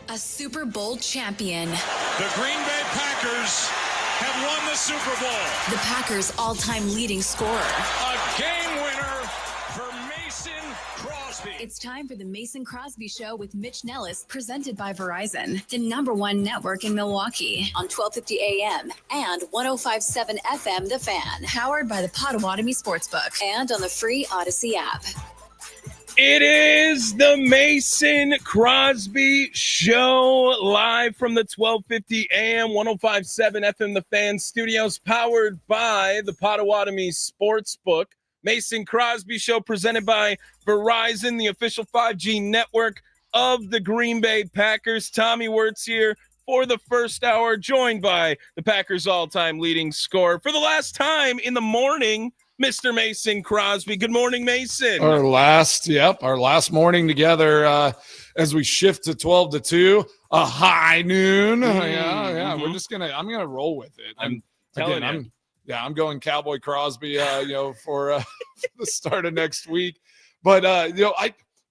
A Super Bowl champion. The Green Bay Packers have won the Super Bowl. The Packers' all-time leading scorer. A game winner for Mason Crosby. It's time for the Mason Crosby Show with Mitch Nelles, presented by Verizon, the #1 network in Milwaukee, on 1250 AM and 105.7 FM The Fan, powered by the Potawatomi Sportsbook, and on the free Odyssey app. It is the Mason Crosby Show, live from the 1250 AM, 105.7 FM The Fan studios, powered by the Potawatomi Sportsbook. Mason Crosby Show presented by Verizon, the official 5G network of the Green Bay Packers. Tommy Wirtz here for the first hour, joined by the Packers' all-time leading scorer for the last time in the morning, Mr. Mason Crosby. Good morning, Mason. Our last morning together as we shift to 12 to 2, a high noon. Mm-hmm. I'm gonna roll with it. I'm telling you. I'm going Cowboy Crosby, for the start of next week. But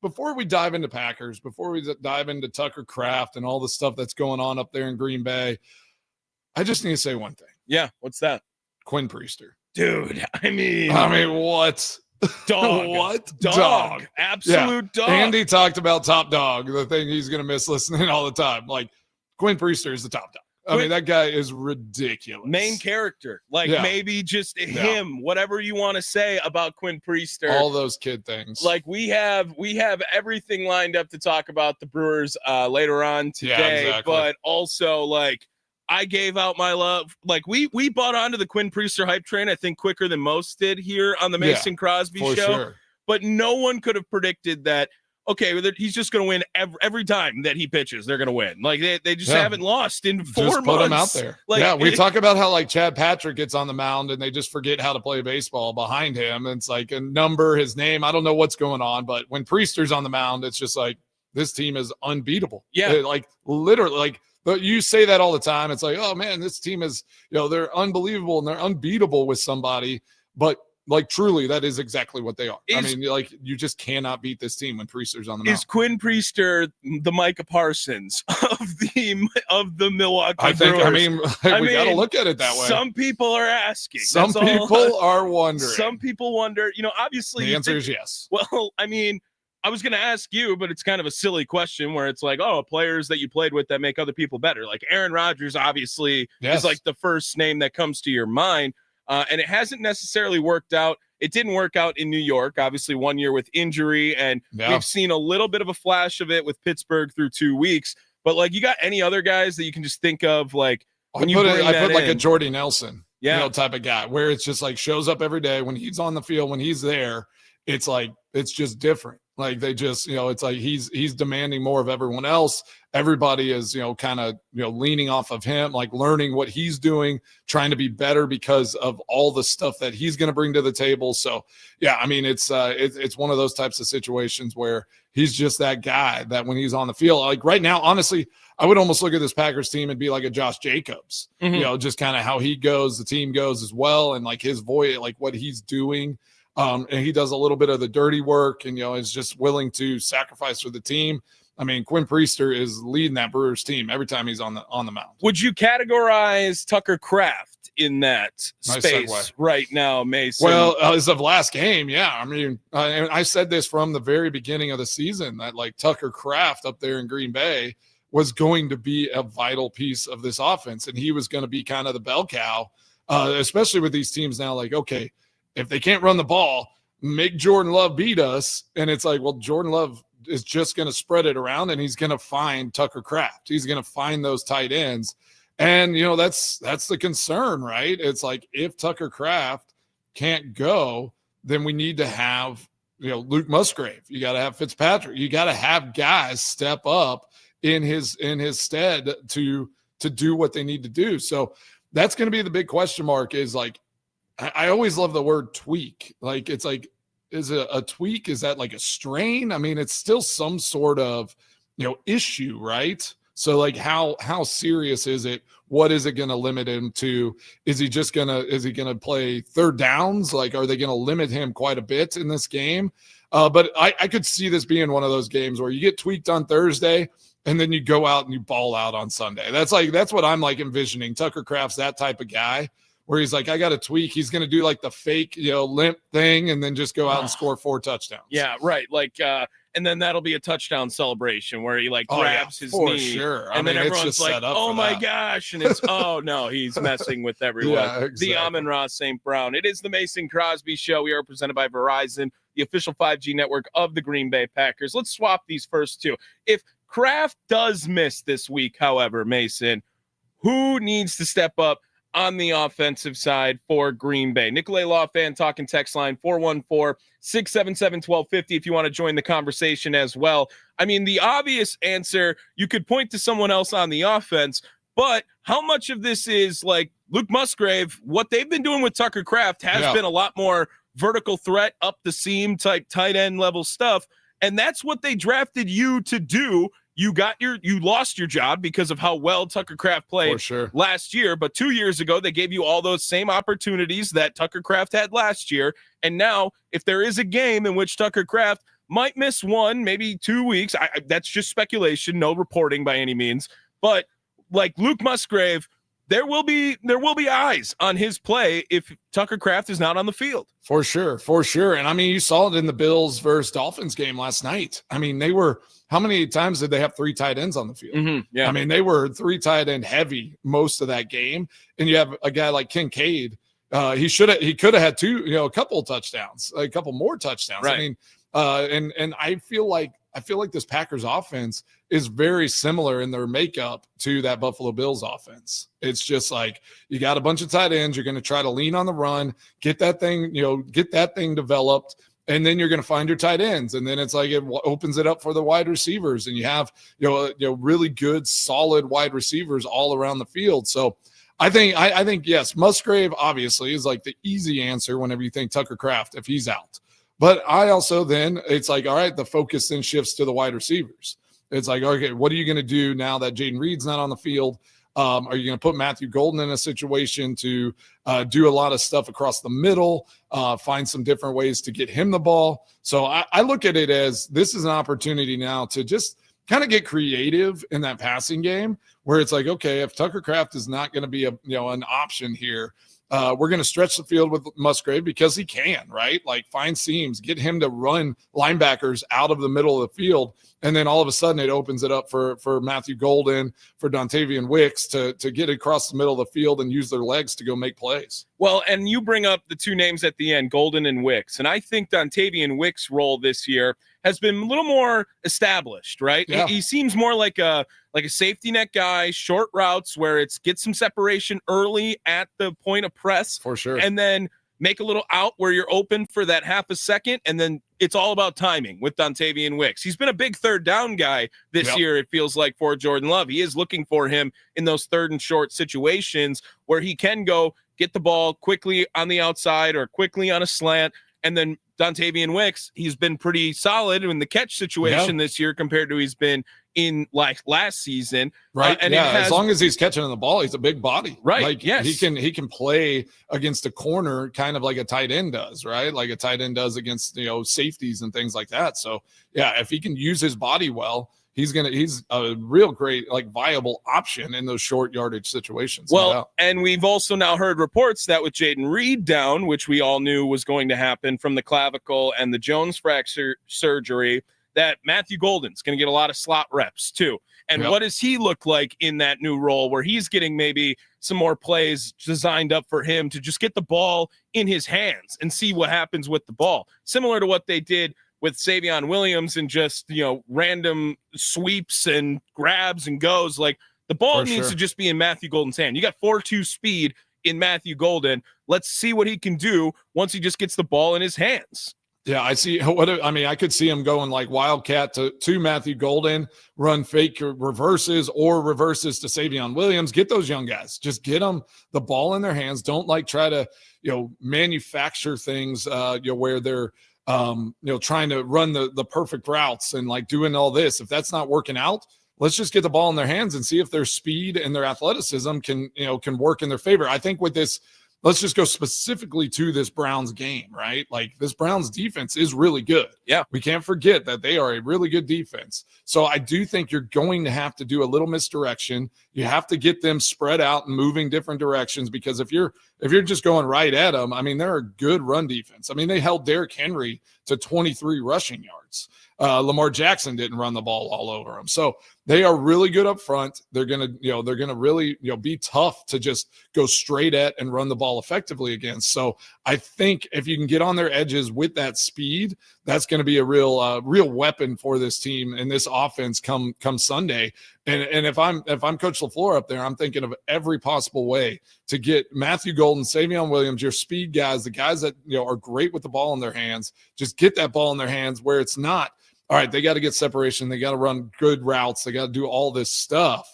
before we dive into Packers, before we dive into Tucker Kraft and all the stuff that's going on up there in Green Bay, I just need to say one thing. Yeah, what's that? Quinn Priester. Dude, I mean, what? Dog. What? Dog. Absolute dog. Andy talked about top dog, the thing he's going to miss listening all the time. Like, Quinn Priester is the top dog. I mean, that guy is ridiculous. Main character. Maybe just him, whatever you want to say about Quinn Priester. All those kid things. Like, we have everything lined up to talk about the Brewers later on today. Yeah, exactly. But also, I gave out my love. We bought onto the Quinn Priester hype train, I think, quicker than most did here on the Mason Crosby Show. Sure. But no one could have predicted that, okay, he's just going to win every time that he pitches. They're going to win. They just haven't lost in 4 months. Just put him out there. We talk about how, Chad Patrick gets on the mound and they just forget how to play baseball behind him. And it's like a number, his name. I don't know what's going on. But when Priester's on the mound, it's just like, this team is unbeatable. Yeah. Literally, but you say that all the time. It's like, oh man, this team is, they're unbelievable and they're unbeatable with somebody. But truly, that is exactly what they are. You just cannot beat this team when Priester's on the mound. Is Quinn Priester the Micah Parsons of the Milwaukee Brewers? We got to look at it that way. Some people are asking. Some people are wondering. Some people wonder. Obviously, the answer is yes. Well, I was going to ask you, but it's kind of a silly question where it's like, players that you played with that make other people better. Like Aaron Rodgers, obviously, is the first name that comes to your mind. And it hasn't necessarily worked out. It didn't work out in New York, obviously 1 year with injury. And we've seen a little bit of a flash of it with Pittsburgh through 2 weeks. But you got any other guys that you can just think of, when you bring that in? A Jordy Nelson, type of guy where it's just shows up every day when he's on the field, when he's there, it's just different. They just, it's he's demanding more of everyone else. Everybody is, kind of, leaning off of him, learning what he's doing, trying to be better because of all the stuff that he's going to bring to the table. So, it's one of those types of situations where he's just that guy that when he's on the field, right now, honestly, I would almost look at this Packers team and be like a Josh Jacobs, just kind of how he goes, the team goes as well. And his voice, what he's doing. And he does a little bit of the dirty work and, is just willing to sacrifice for the team. Quinn Priester is leading that Brewers team every time he's on the mound. Would you categorize Tucker Kraft in that space right now, Mason? Well, as of last game, yeah. I said this from the very beginning of the season that Tucker Kraft up there in Green Bay was going to be a vital piece of this offense. And he was going to be kind of the bell cow, especially with these teams now. Okay, if they can't run the ball, make Jordan Love beat us. And it's Jordan Love is just going to spread it around and he's going to find Tucker Kraft. He's going to find those tight ends. And, that's the concern, right? It's if Tucker Kraft can't go, then we need to have, Luke Musgrave. You got to have Fitzpatrick. You got to have guys step up in his stead to do what they need to do. So that's going to be the big question mark is I always love the word tweak. Is it a tweak? Is that a strain? It's still some sort of, issue, right? So how serious is it? What is it going to limit him to? Is he going to play third downs? Are they going to limit him quite a bit in this game? But I could see this being one of those games where you get tweaked on Thursday and then you go out and you ball out on Sunday. That's what I'm like envisioning. Tucker Kraft's that type of guy where he's like, I got to tweak. He's going to do like the fake, limp thing and then just go out and score 4 touchdowns. Yeah, right. Like, and then that'll be a touchdown celebration where he like grabs his knee. Sure. And then everyone's like, oh my gosh. And it's, oh no, he's messing with everyone. Yeah, exactly. The Amon-Ra St. Brown. It is the Mason Crosby Show. We are presented by Verizon, the official 5G network of the Green Bay Packers. Let's swap these first two. If Kraft does miss this week, however, Mason, who needs to step up on the offensive side for Green Bay? Nicolay Law Fan talking text line 414-677-1250 if you want to join the conversation as well. I mean, the obvious answer, you could point to someone else on the offense, but how much of this is like Luke Musgrave? What they've been doing with Tucker Kraft has been a lot more vertical threat, up the seam type tight end level stuff. And that's what they drafted you to do. You lost your job because of how well Tucker Kraft played last year. But 2 years ago, they gave you all those same opportunities that Tucker Kraft had last year. And now, if there is a game in which Tucker Kraft might miss 1, maybe 2 weeks, that's just speculation, no reporting by any means. But like Luke Musgrave, there will be eyes on his play if Tucker Kraft is not on the field. For sure. And I mean, you saw it in the Bills versus Dolphins game last night. I mean, how many times did they have 3 tight ends on the field? Mm-hmm, yeah. I mean, they were 3 tight end heavy most of that game. And you have a guy like Kincaid. He could have had a couple touchdowns, a couple more touchdowns. Right. I mean, and I feel like this Packers offense is very similar in their makeup to that Buffalo Bills offense. It's just like you got a bunch of tight ends. You're going to try to lean on the run, get that thing developed, and then you're going to find your tight ends. And then it's like it opens it up for the wide receivers, and you have really good, solid wide receivers all around the field. So I think yes, Musgrave obviously is like the easy answer whenever you think Tucker Kraft if he's out. But I also then it's like, all right, the focus then shifts to the wide receivers. It's like, okay, what are you going to do now that Jaden Reed's not on the field? Are you going to put Matthew Golden in a situation to do a lot of stuff across the middle, find some different ways to get him the ball? So I look at it as this is an opportunity now to just kind of get creative in that passing game where it's like, okay, if Tucker Kraft is not going to be an option here, we're going to stretch the field with Musgrave because he can, right? Like find seams, get him to run linebackers out of the middle of the field. And then all of a sudden it opens it up for Matthew Golden, for Dontavian Wicks to get across the middle of the field and use their legs to go make plays. Well, and you bring up the 2 names at the end, Golden and Wicks. And I think Dontavian Wicks' role this year has been a little more established, right? Yeah. He seems more like a safety net guy, short routes where it's get some separation early at the point of press. For sure. And then make a little out where you're open for that half a second. And then it's all about timing with Dontavian Wicks. He's been a big third down guy this year, it feels like, for Jordan Love. He is looking for him in those third and short situations where he can go get the ball quickly on the outside or quickly on a slant. And then Dontavian Wicks, he's been pretty solid in the catch situation this year compared to he's been in like last season. Right. As long as he's catching the ball, he's a big body. Right. Like he can play against a corner kind of like a tight end does, right? Like a tight end does against, safeties and things like that. So yeah, if he can use his body well, he's a real great, like viable option in those short yardage situations. Well, and we've also now heard reports that with Jaden Reed down, which we all knew was going to happen from the clavicle and the Jones fracture surgery, that Matthew Golden's going to get a lot of slot reps too. And what does he look like in that new role where he's getting maybe some more plays designed up for him to just get the ball in his hands and see what happens with the ball, similar to what they did with Savion Williams and just, random sweeps and grabs and goes. Like the ball needs to just be in Matthew Golden's hand. You got 4.2 speed in Matthew Golden. Let's see what he can do once he just gets the ball in his hands. Yeah, I see. I could see him going like Wildcat to Matthew Golden, run fake reverses or reverses to Savion Williams. Get those young guys. Just get them the ball in their hands. Don't try to, manufacture things, where they're, trying to run the perfect routes and like doing all this. If that's not working out, let's just get the ball in their hands and see if their speed and their athleticism can work in their favor. I think with this let's just go specifically to this Browns game, right? Like this Browns defense is really good. Yeah. We can't forget that they are a really good defense. So I do think you're going to have to do a little misdirection. You have to get them spread out and moving different directions, because if you're just going right at them, I mean, they're a good run defense. I mean, they held Derrick Henry to 23 rushing yards. Lamar Jackson didn't run the ball all over them. So they are really good up front. They're going to really, be tough to just go straight at and run the ball effectively against. So I think if you can get on their edges with that speed, that's going to be a real weapon for this team and this offense come Sunday. And if I'm Coach LaFleur up there, I'm thinking of every possible way to get Matthew Golden, Savion Williams, your speed guys, the guys that are great with the ball in their hands, just get that ball in their hands where it's not, all right, they got to get separation, they got to run good routes, they got to do all this stuff.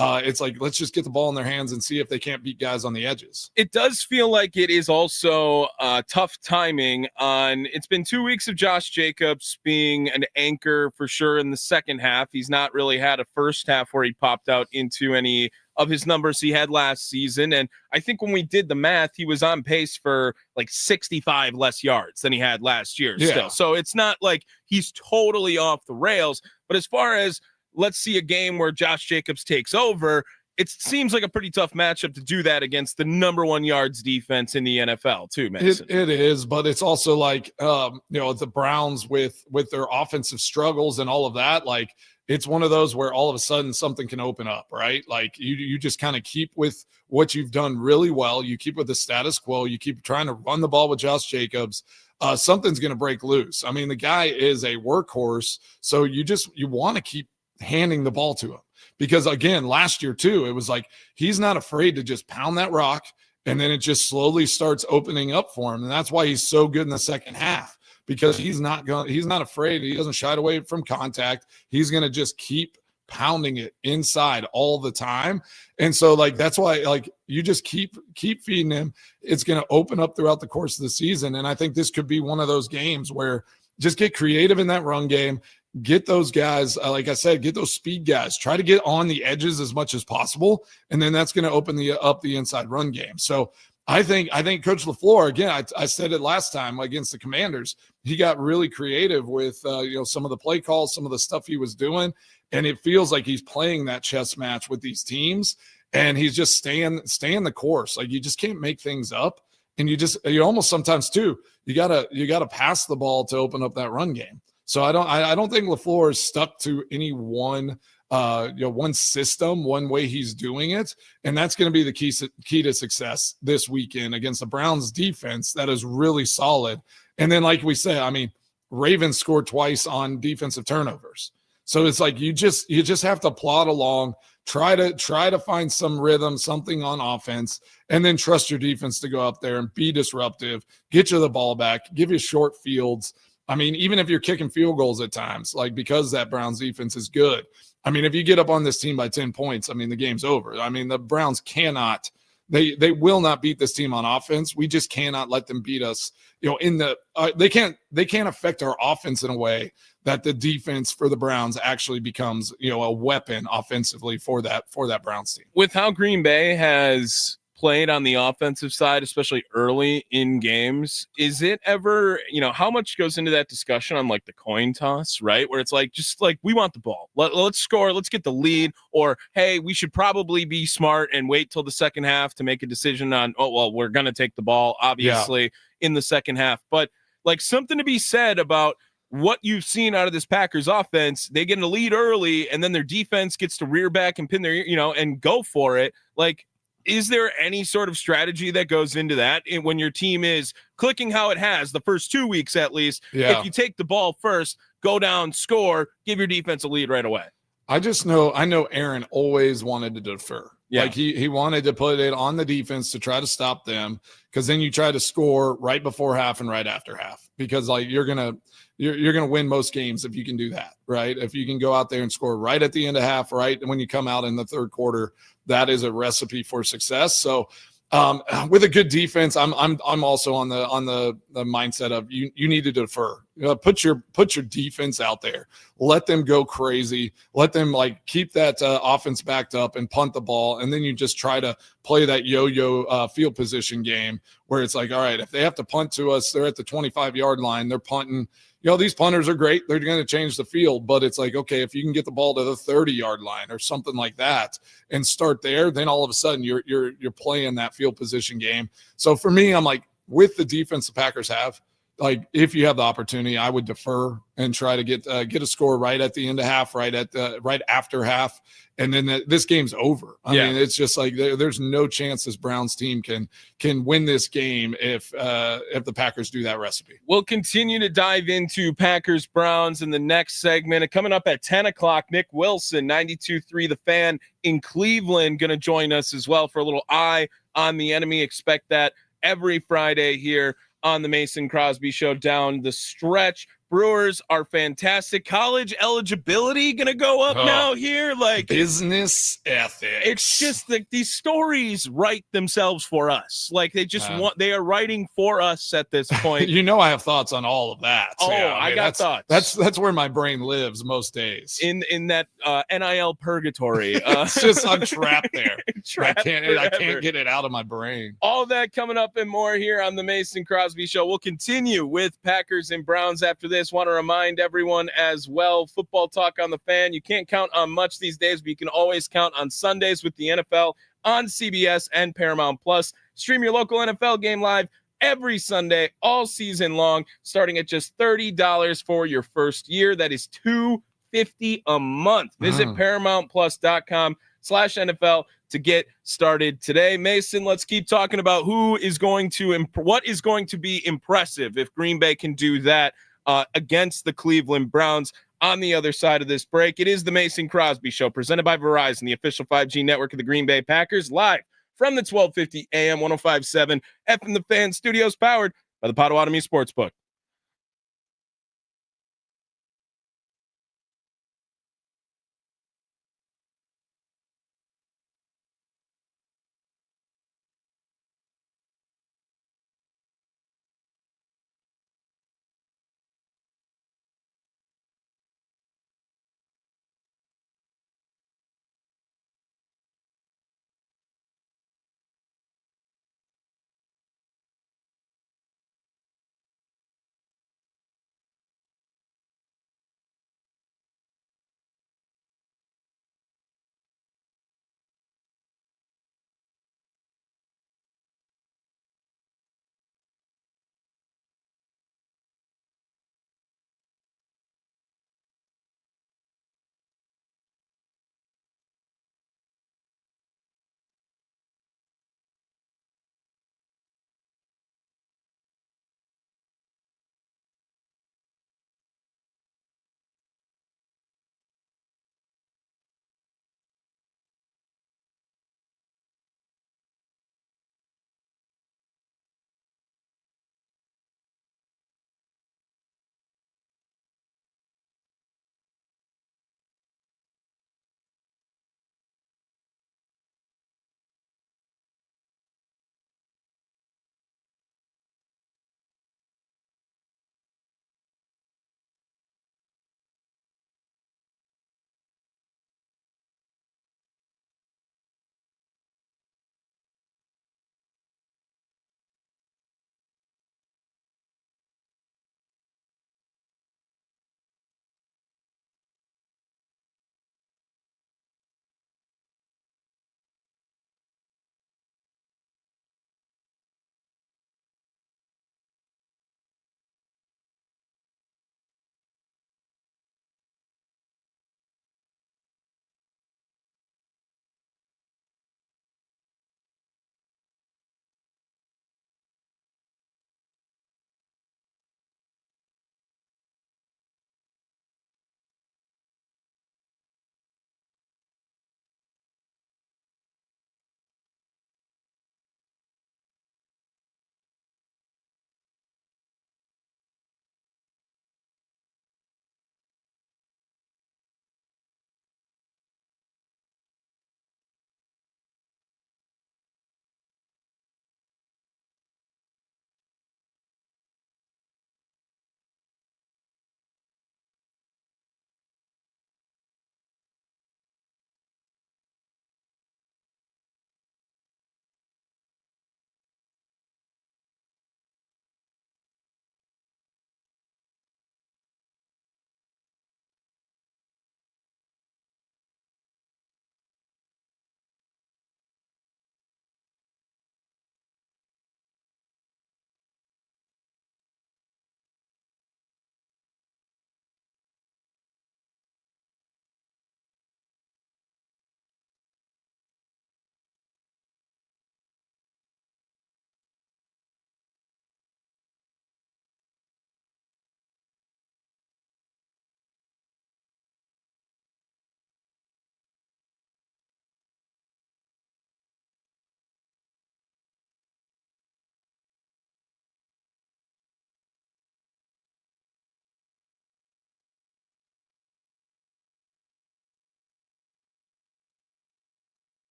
It's like, let's just get the ball in their hands and see if they can't beat guys on the edges. It does feel like it is also tough timing on. It's been 2 weeks of Josh Jacobs being an anchor for sure in the second half. He's not really had a first half where he popped out into any of his numbers he had last season. And I think when we did the math, he was on pace for like 65 less yards than he had last year still. So it's not like he's totally off the rails. But as far as let's see a game where Josh Jacobs takes over, it seems like a pretty tough matchup to do that against the number 1 yards defense in the NFL too, Mason. It is, but it's also like, the Browns with their offensive struggles and all of that, like it's one of those where all of a sudden something can open up, right? Like you just kind of keep with what you've done really well. You keep with the status quo. You keep trying to run the ball with Josh Jacobs. Something's going to break loose. I mean, the guy is a workhorse. So you want to keep handing the ball to him, because again, last year too, it was like, he's not afraid to just pound that rock, and then it just slowly starts opening up for him. And that's why he's so good in the second half, because he's not afraid. He doesn't shy away from contact. He's going to just keep pounding it inside all the time. And so like, that's why, like, you just keep feeding him. It's going to open up throughout the course of the season. And I think this could be one of those games where just get creative in that run game. Get those guys, like I said, get those speed guys. Try to get on the edges as much as possible, and then that's going to open up the inside run game. So I think Coach LaFleur, again, I said it last time against the Commanders, he got really creative with some of the play calls, some of the stuff he was doing, and it feels like he's playing that chess match with these teams, and he's just staying the course. Like, you just can't make things up, and you almost sometimes too, you gotta pass the ball to open up that run game. So I don't think LaFleur is stuck to any one system, one way he's doing it, and that's going to be the key to success this weekend against the Browns defense that is really solid. And then, like we said, I mean, Ravens scored twice on defensive turnovers, so it's like you just have to plod along, try to find some rhythm, something on offense, and then trust your defense to go out there and be disruptive, get you the ball back, give you short fields. I mean, even if you're kicking field goals at times, like, because that Browns defense is good. I mean, if you get up on this team by 10 points, I mean, the game's over. I mean, the Browns cannot, they will not beat this team on offense. We just cannot let them beat us. They can't affect our offense in a way that the defense for the Browns actually becomes, a weapon offensively for that Browns team. With how Green Bay has played on the offensive side, especially early in games, is it ever, how much goes into that discussion on like the coin toss, right? Where it's like, just like, we want the ball. Let's score. Let's get the lead. Or, hey, we should probably be smart and wait till the second half to make a decision on, we're going to take the ball, obviously, in the second half. But like, something to be said about what you've seen out of this Packers offense. They get in the lead early, and then their defense gets to rear back and pin their, and go for it. Like, is there any sort of strategy that goes into that when your team is clicking how it has the first 2 weeks, at least? Yeah. If you take the ball first, go down, score, give your defense a lead right away. I know Aaron always wanted to defer. Yeah. Like he wanted to put it on the defense to try to stop them, because then you try to score right before half and right after half, because like you're gonna win most games if you can do that, right? If you can go out there and score right at the end of half, right, and when you come out in the third quarter, that is a recipe for success. So with a good defense, I'm also on the mindset of you need to defer. put your defense out there. Let them go crazy. Let them like keep that offense backed up and punt the ball, and then you just try to play that yo-yo field position game where it's like, all right, if they have to punt to us, they're at the 25-yard line, they're punting. These punters are great. They're going to change the field, but it's like, okay, if you can get the ball to the 30-yard line or something like that and start there, then all of a sudden you're playing that field position game. So for me, I'm like, with the defense the Packers have, like if you have the opportunity, I would defer and try to get a score right at the end of half, right after half, and then this game's over. I mean, it's just like there's no chance this Browns team can win this game if the Packers do that recipe. We'll continue to dive into Packers Browns in the next segment. Coming up at 10 o'clock, Nick Wilson, 92.3 The Fan in Cleveland, going to join us as well for a little eye on the enemy. Expect that every Friday here on the Mason Crosby Show down the stretch. Brewers are fantastic. College eligibility going to go up now here. Like business ethics. It's just like these stories write themselves for us. Like they just they are writing for us at this point. I have thoughts on all of that. So I got thoughts. That's where my brain lives most days. In that NIL purgatory. It's just I'm trapped there. I can't get it out of my brain. All that coming up and more here on the Mason Crosby Show. We'll continue with Packers and Browns after this. Want to remind everyone as well, football talk on the Fan. You can't count on much these days, but you can always count on Sundays with the NFL on CBS and Paramount Plus. Stream your local NFL game live every Sunday all season long, starting at just $30 for your first year. That is $250 a month. Visit ParamountPlus.com/NFL to get started today. Mason, let's keep talking about what is going to be impressive if Green Bay can do that against the Cleveland Browns on the other side of this break. It is the Mason Crosby Show, presented by Verizon, the official 5G network of the Green Bay Packers, live from the 1250 AM 105.7 FM The Fan studios, powered by the Potawatomi Sportsbook.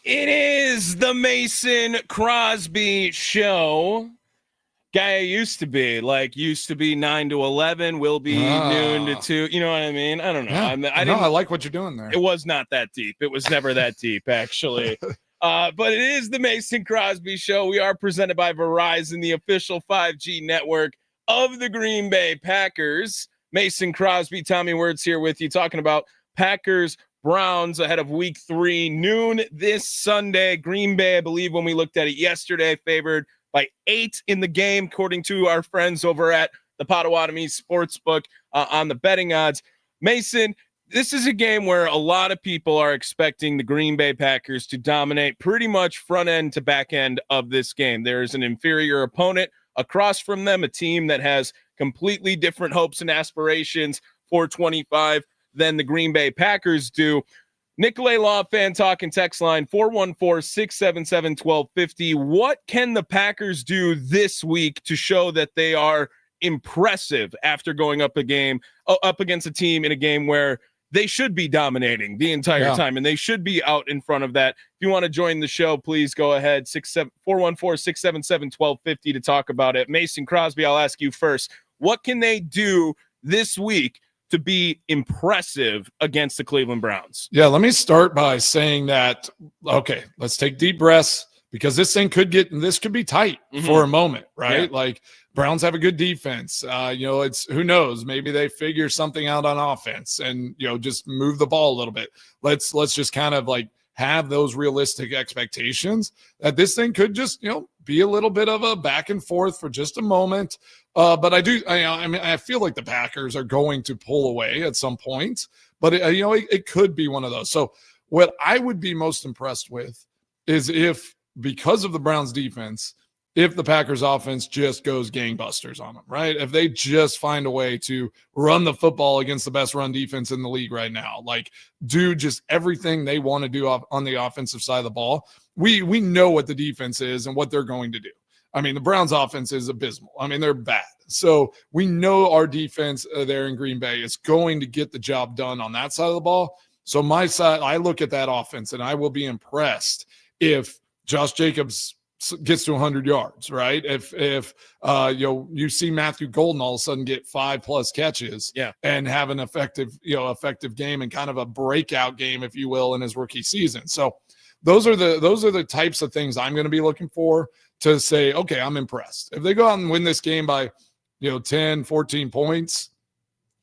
It is the Mason Crosby Show. Guy I used to be 9 to 11, will be noon to 2. You know what I mean? I don't know. Yeah. I like what you're doing there. It was not that deep. It was never that deep, actually. But it is the Mason Crosby Show. We are presented by Verizon, the official 5G network of the Green Bay Packers. Mason Crosby, Tommy Words here with you, talking about Packers Browns ahead of week 3, noon this Sunday. Green Bay, I believe when we looked at it yesterday, favored by 8 in the game, according to our friends over at the Potawatomi Sportsbook on the betting odds. Mason, this is a game where a lot of people are expecting the Green Bay Packers to dominate pretty much front end to back end of this game. There is an inferior opponent across from them, a team that has completely different hopes and aspirations for 25 than the Green Bay Packers do. Nicolay Law fan talking text line 414-677-1250. What can the Packers do this week to show that they are impressive after going up against a team in a game where they should be dominating the entire time, and they should be out in front of that? If you want to join the show, please go ahead, 414-677-1250 to talk about it. Mason Crosby, I'll ask you first. What can they do this week to be impressive against the Cleveland Browns? Yeah, let me start by saying that, okay, let's take deep breaths, because this could be tight for a moment, right? Yeah. Like, Browns have a good defense. It's, who knows, maybe they figure something out on offense and, just move the ball a little bit. Let's just kind of like have those realistic expectations that this thing could just, be a little bit of a back and forth for just a moment. But I feel like the Packers are going to pull away at some point, but it could be one of those. So what I would be most impressed with is if, because of the Browns defense, if the Packers offense just goes gangbusters on them, right? If they just find a way to run the football against the best run defense in the league right now, like do just everything they want to do on the offensive side of the ball. We know what the defense is and what they're going to do. I mean, the Browns offense is abysmal. I mean, they're bad. So we know our defense there in Green Bay is going to get the job done on that side of the ball. So my side, I look at that offense and I will be impressed if Josh Jacobs gets to 100 yards, right? If you see Matthew Golden all of a sudden get 5+ catches, and have an effective game and kind of a breakout game, if you will, in his rookie season. So those are the types of things I'm going to be looking for to say, okay, I'm impressed. If they go out and win this game by 10, 14 points,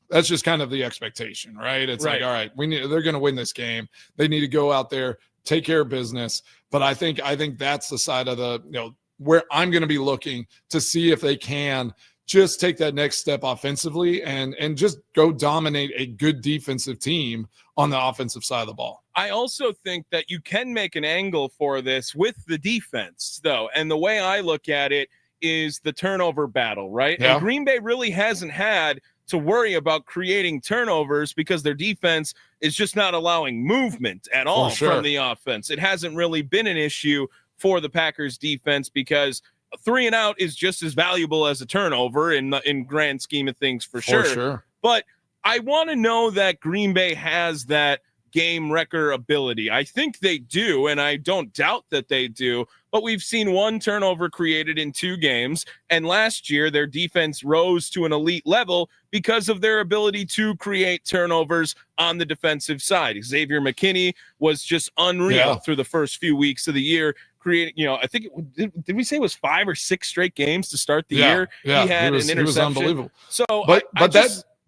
that's just kind of the expectation, right? It's like, all right, they're going to win this game. They need to go out there, take care of business. But I think that's the side of the, where I'm going to be looking to see if they can just take that next step offensively and just go dominate a good defensive team on the offensive side of the ball. I also think that you can make an angle for this with the defense, though. And the way I look at it is the turnover battle, right? Yeah. And Green Bay really hasn't had to worry about creating turnovers because their defense is just not allowing movement at all from the offense. It hasn't really been an issue for the Packers defense because a 3 and out is just as valuable as a turnover in grand scheme of things for sure. But I want to know that Green Bay has that game wrecker ability. I think they do, and I don't doubt that they do, but we've seen 1 turnover created in 2 games, and last year their defense rose to an elite level because of their ability to create turnovers on the defensive side. Xavier McKinney was just unreal through the first few weeks of the year, creating, I think, did we say it was 5 or 6 straight games to start the year? Yeah, he had an interception. He was unbelievable. So, but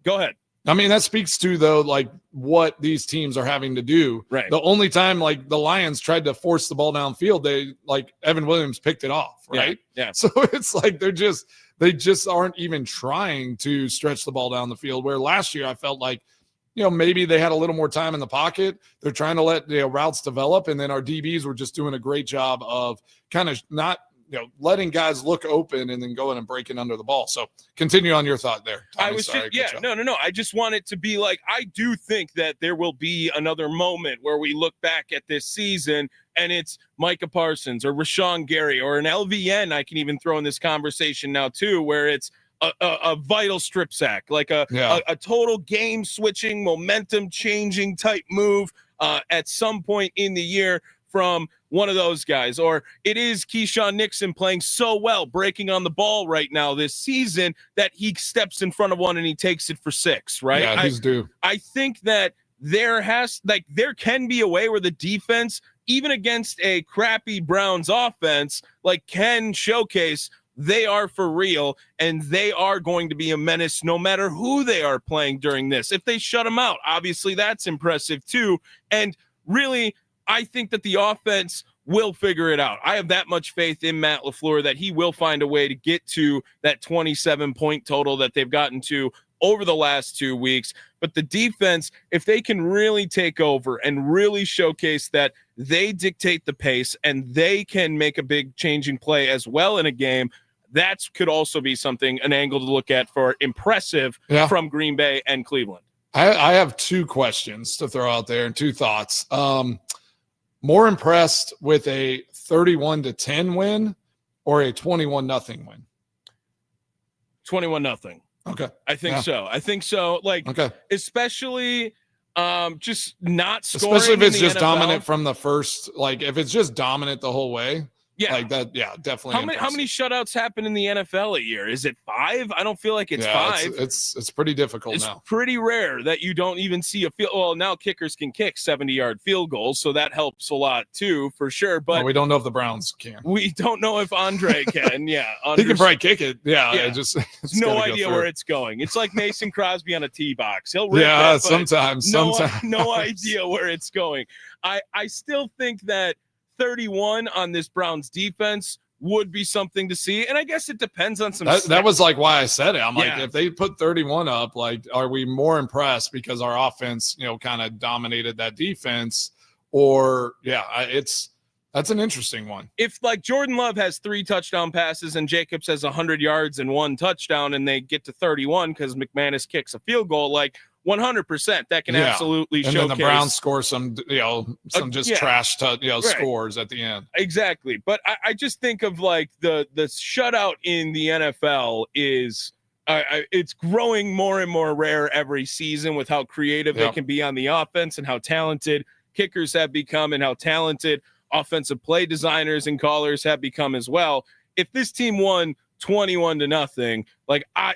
go ahead. I mean, that speaks to, though, like what these teams are having to do. Right. The only time like the Lions tried to force the ball downfield, Evan Williams picked it off. Right. Yeah. So it's like they just aren't even trying to stretch the ball down the field. Where last year I felt like, maybe they had a little more time in the pocket. They're trying to let routes develop, and then our DBs were just doing a great job of kind of not letting guys look open and then going and breaking under the ball. So continue on your thought there, Tommy. No. I just want it to be like, I do think that there will be another moment where we look back at this season and it's Micah Parsons or Rashawn Gary or an LVN. I can even throw in this conversation now too, where it's a vital strip sack, like a total game switching, momentum changing type move at some point in the year from one of those guys, or it is Keyshawn Nixon playing so well, breaking on the ball right now this season that he steps in front of one and he takes it for 6, right? Yeah, he's due. I think that there can be a way where the defense, even against a crappy Browns offense, like can showcase they are for real and they are going to be a menace no matter who they are playing during this. If they shut them out, obviously that's impressive too. And really, I think that the offense will figure it out. I have that much faith in Matt LaFleur that he will find a way to get to that 27-point total that they've gotten to over the last 2 weeks. But the defense, if they can really take over and really showcase that they dictate the pace and they can make a big changing play as well in a game, that could also be an angle to look at for impressive from Green Bay and Cleveland. I have 2 questions to throw out there and 2 thoughts. More impressed with a 31-10 win or a 21-0 win? 21-0. Okay. I think so. Especially just not scoring. Especially if it's just NFL. Dominant from the first, if it's just dominant the whole way. Yeah. Like that, definitely. How many shutouts happen in the NFL a year? Is it 5? I don't feel like it's 5. It's pretty difficult now. It's pretty rare that you don't even see a field. Well, now kickers can kick 70-yard field goals, so that helps a lot too, for sure. But we don't know if the Browns can. We don't know if Andre can. Yeah, he can probably kick it. Yeah. It's no idea where it's going. It's like Mason Crosby on a tee box. He'll rip it, sometimes. No idea where it's going. I still think that 31 on this Browns defense would be something to see. And I guess it depends on some. That was why I said it. I'm like, if they put 31 up, are we more impressed because our offense, kind of dominated that defense? Or that's an interesting one. If Jordan Love has 3 touchdown passes and Jacobs has 100 yards and 1 touchdown and they get to 31 because McManus kicks a field goal, 100%, that can absolutely showcase. And then the Browns score some trash scores at the end. Exactly. But I just think of the shutout in the NFL is it's growing more and more rare every season with how creative they can be on the offense and how talented kickers have become and how talented offensive play designers and callers have become as well. If this team won 21-0,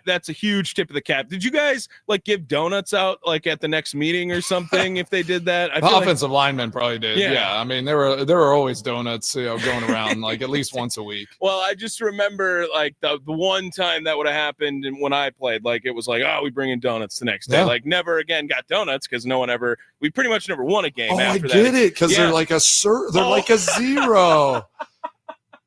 that's a huge tip of the cap. Did you guys give donuts out at the next meeting or something? If they did that, the offensive linemen probably did. Yeah. I mean, there were always donuts, going around at least once a week. Well, I just remember the one time that would have happened, and when I played, it was we bring in donuts the next day. Never again got donuts because we pretty much never won a game. After that. I get it because they're like a 0.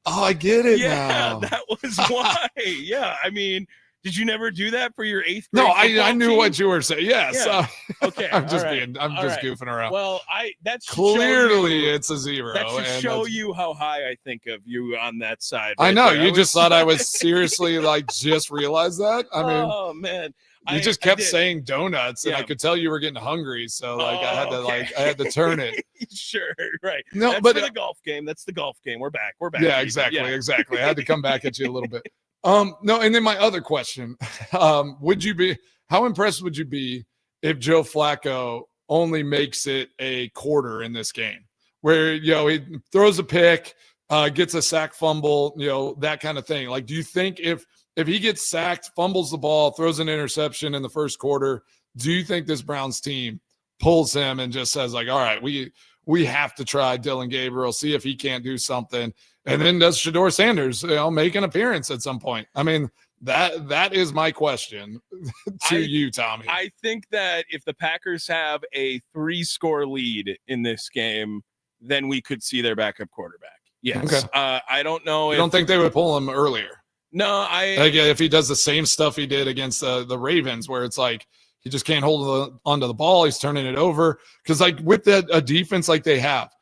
Oh, I get it now. That was why. Yeah, I mean, did you never do that for your 8th grade? No, I knew team? What you were saying. Yes. Yeah. Okay. I'm just goofing around. Well, that's clearly it's a 0. That should show you how high I think of you on that side. Right, I know you just thought I was seriously just realized that. I mean, oh man. You just kept saying donuts, and I could tell you were getting hungry. So I had to turn it. Sure, right. No, that's but for the golf game. That's the golf game. We're back. Yeah, exactly. I had to come back at you a little bit. No, and then my other question: how impressed would you be if Joe Flacco only makes it a quarter in this game, where he throws a pick, gets a sack, fumble, that kind of thing? Do you think if he gets sacked, fumbles the ball, throws an interception in the first quarter, do you think this Browns team pulls him and just says all right, we have to try Dylan Gabriel, see if he can't do something, and then does Shedeur Sanders make an appearance at some point? I mean, that is my question to you, Tommy. I think that if the Packers have a 3-score lead in this game, then we could see their backup quarterback. Yes. Okay. I don't know. You don't think they would pull him earlier? No, if he does the same stuff he did against the Ravens, where it's he just can't hold onto the ball, he's turning it over. Because with a defense like they have,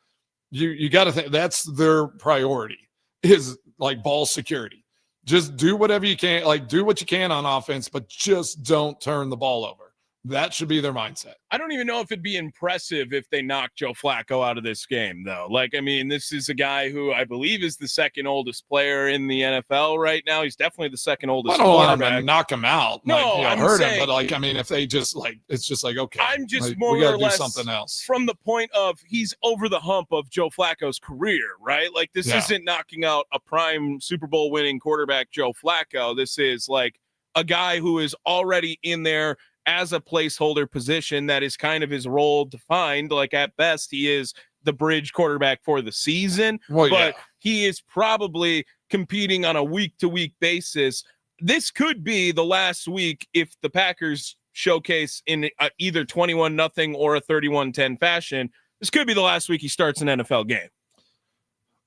you got to think that's their priority is ball security. Just do whatever you can, do what you can on offense, but just don't turn the ball over. That should be their mindset. I don't even know if it'd be impressive if they knock Joe Flacco out of this game, though. Like, I mean, this is a guy who I believe is the second oldest player in the NFL right now. He's definitely the second oldest. I don't want them to knock him out. No, like, hurt him. But like, I mean, if they just like, it's just like, okay, I'm just like, more we got or to do less something else from the point of he's over the hump of Joe Flacco's career, right? Like, this isn't knocking out a prime Super Bowl winning quarterback, Joe Flacco. This is like a guy who is already in there as a placeholder position that is kind of his role defined. Like, at best, he is the bridge quarterback for the season, but he is probably competing on a week-to-week basis. This could be the last week if the Packers showcase in either 21-0 or a 31-10 fashion. This could be the last week he starts an NFL game.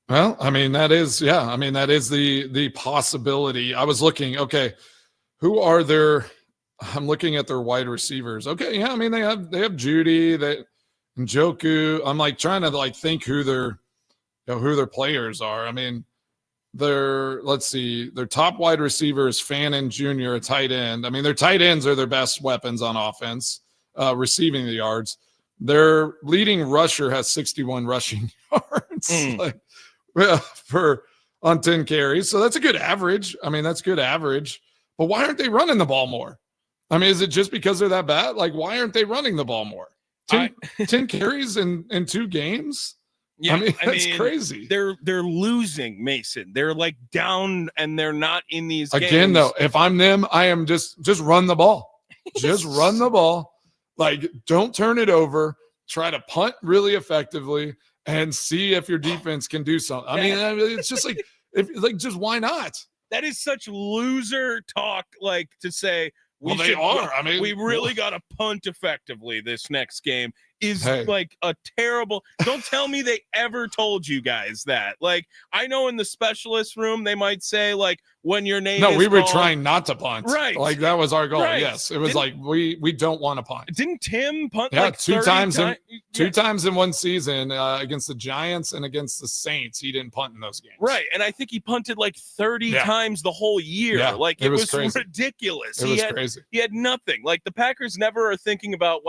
Well, I mean, that is the possibility. I was looking, okay, who are their – I'm looking at their wide receivers. Okay, yeah, I mean, they have Judy, and Njoku. I'm like trying to like think who their players are. I mean, their top wide receiver is Fannin Jr., a tight end. I mean, their tight ends are their best weapons on offense, receiving the yards. Their leading rusher has 61 rushing yards on 10 carries. So that's a good average. I mean, that's good average. But why aren't they running the ball more? I mean, is it just because they're that bad? Like, why aren't they running the ball more? 10 carries in 2 games? Yeah, I mean, that's crazy. They're losing, Mason. They're like down, and they're not in these games. Again, though, if I'm them, I am just run the ball. Just run the ball. Like, don't turn it over. Try to punt really effectively and see if your defense can do something. I mean, it's just like, just why not? That is such loser talk, like to say, they are. I mean, we really got to punt effectively this next game is like a terrible. Don't tell me they ever told you guys that. Like, I know in the specialist room, they might say, like, when your name is we were called, trying not to punt. Right. Like, that was our goal. Right. Yes. It was we don't want to punt. Didn't Tim punt like 2 times two times in one season against the Giants and against the Saints? He didn't punt in those games. Right. And I think he punted like 30 times the whole year. Yeah. Like, it was ridiculous. It was crazy. He had nothing. Like, the Packers never are thinking about,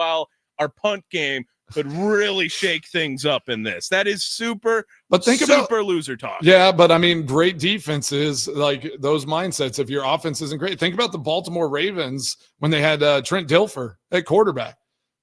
our punt game could really shake things up in this. That is super loser talk. Yeah, but I mean, great defenses, like those mindsets. If your offense isn't great, think about the Baltimore Ravens when they had Trent Dilfer at quarterback.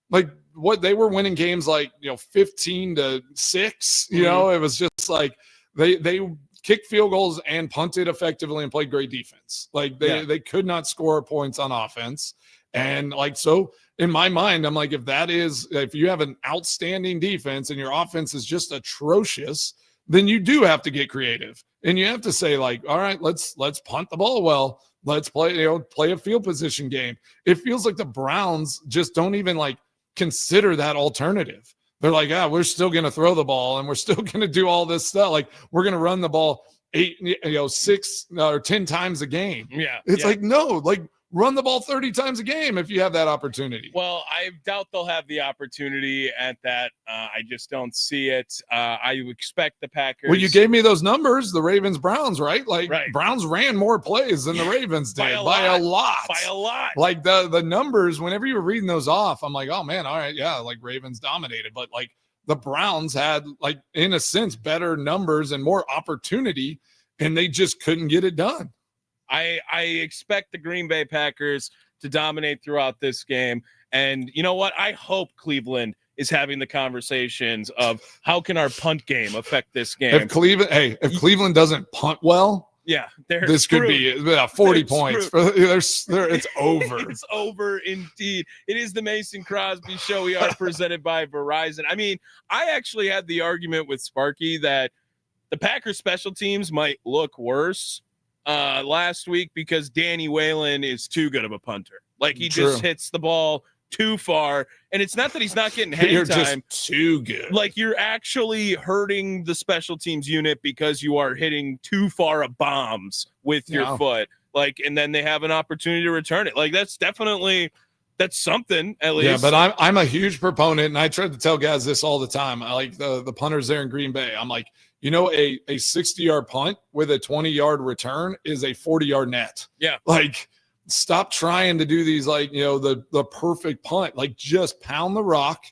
Like, what they were winning games like 15-6. You know, it was just like they kicked field goals and punted effectively and played great defense. Like they could not score points on offense, and like so. In my mind, I'm like, if you have an outstanding defense and your offense is just atrocious, then you do have to get creative. And you have to say, like, all right, let's punt the ball well. Let's play a field position game. It feels like the Browns just don't even like consider that alternative. They're like, we're still going to throw the ball and we're still going to do all this stuff. Like, we're going to run the ball 6 or 10 times a game. Yeah. It's like, no, like, run the ball 30 times a game if you have that opportunity. Well, I doubt they'll have the opportunity at that. I just don't see it. I expect the Packers. Well, you gave me those numbers, the Ravens-Browns, right? Like, Browns ran more plays than the Ravens did by a lot. Like, the numbers, whenever you were reading those off, I'm like, oh, man, all right, yeah, like Ravens dominated. But, like, the Browns had, like, in a sense, better numbers and more opportunity, and they just couldn't get it done. I expect the Green Bay Packers to dominate throughout this game. And you know what? I hope Cleveland is having the conversations of how can our punt game affect this game. If Cleveland doesn't punt well, this screwed. Could be 40 points. It's over. It's over indeed. It is the Mason Crosby Show. We are presented by Verizon. I mean, I actually had the argument with Sparky that the Packers special teams might look worse last week because Danny Whalen is too good of a punter. Like, he just hits the ball too far. And it's not that he's not getting hang time. Just too good. Like, you're actually hurting the special teams unit because you are hitting too far of bombs with your foot. Like, and then they have an opportunity to return it. Like, that's something, at least. Yeah, but I'm a huge proponent, and I try to tell guys this all the time. I like the punters there in Green Bay. I'm like, a 60-yard punt with a 20-yard return is a 40-yard net. Yeah. Like, stop trying to do these like, the perfect punt. Like just pound the rock.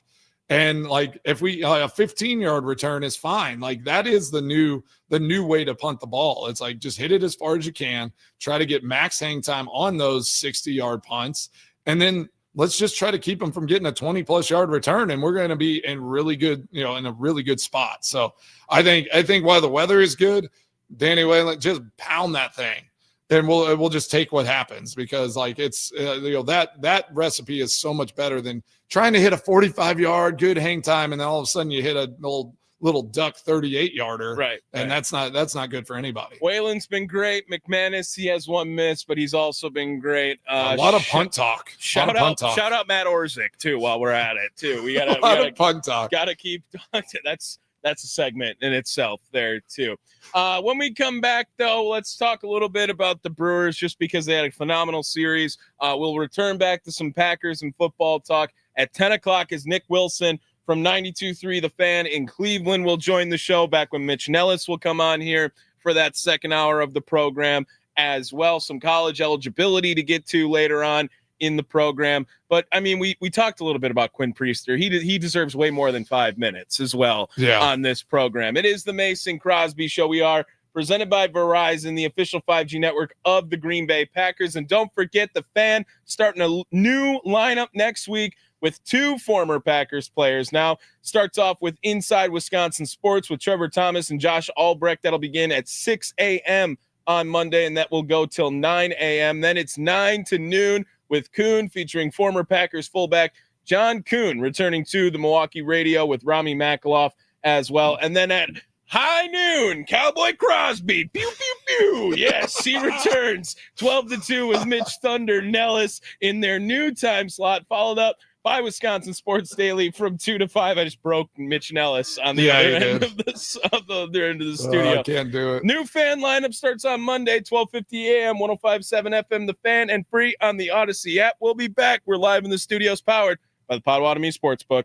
And like if we a 15-yard return is fine. Like that is the new way to punt the ball. It's like just hit it as far as you can, try to get max hang time on those 60-yard punts, and then let's just try to keep them from getting a 20+ yard return, and we're going to be in really good, in a really good spot. So I think while the weather is good, Danny Whalen, just pound that thing. And we'll just take what happens, because like it's that recipe is so much better than trying to hit a 45-yard good hang time and then all of a sudden you hit an old little duck 38-yarder. Right. And that's not good for anybody. Whalen's been great. McManus, he has one miss, but he's also been great. A lot of punt talk. Shout out Matt Orzik too while we're at it too. We gotta punt talk. Gotta keep that's a segment in itself there too. When we come back though, let's talk a little bit about the Brewers, just because they had a phenomenal series. We'll return back to some Packers and football talk at 10 o'clock as Nick Wilson from 92.3 The Fan in Cleveland will join the show, back when Mitch Nelles will come on here for that second hour of the program as well. Some college eligibility to get to later on in the program. But I mean, we talked a little bit about Quinn Priester. He deserves way more than 5 minutes as well on this program. It is the Mason Crosby Show. We are presented by Verizon, the official 5G network of the Green Bay Packers. And don't forget, the Fan starting a new lineup next week with 2 former Packers players. Now starts off with Inside Wisconsin Sports with Trevor Thomas and Josh Albrecht. That'll begin at 6 a.m. on Monday, and that will go till 9 a.m. Then it's 9 to noon with Kuhn, featuring former Packers fullback John Kuhn, returning to the Milwaukee radio with Rami Makaloff as well. And then at high noon, Cowboy Crosby, pew, pew, pew. Yes, he returns 12 to 2 with Mitch Thunder Nelles in their new time slot, followed up by Wisconsin Sports Daily from 2 to 5. I just broke Mitch Nelles on the other end of the other end of the studio. I can't do it. New Fan lineup starts on Monday, 12:50 a.m., 105.7 FM, The Fan, and free on the Odyssey app. We'll be back. We're live in the studios, powered by the Potawatomi Sportsbook.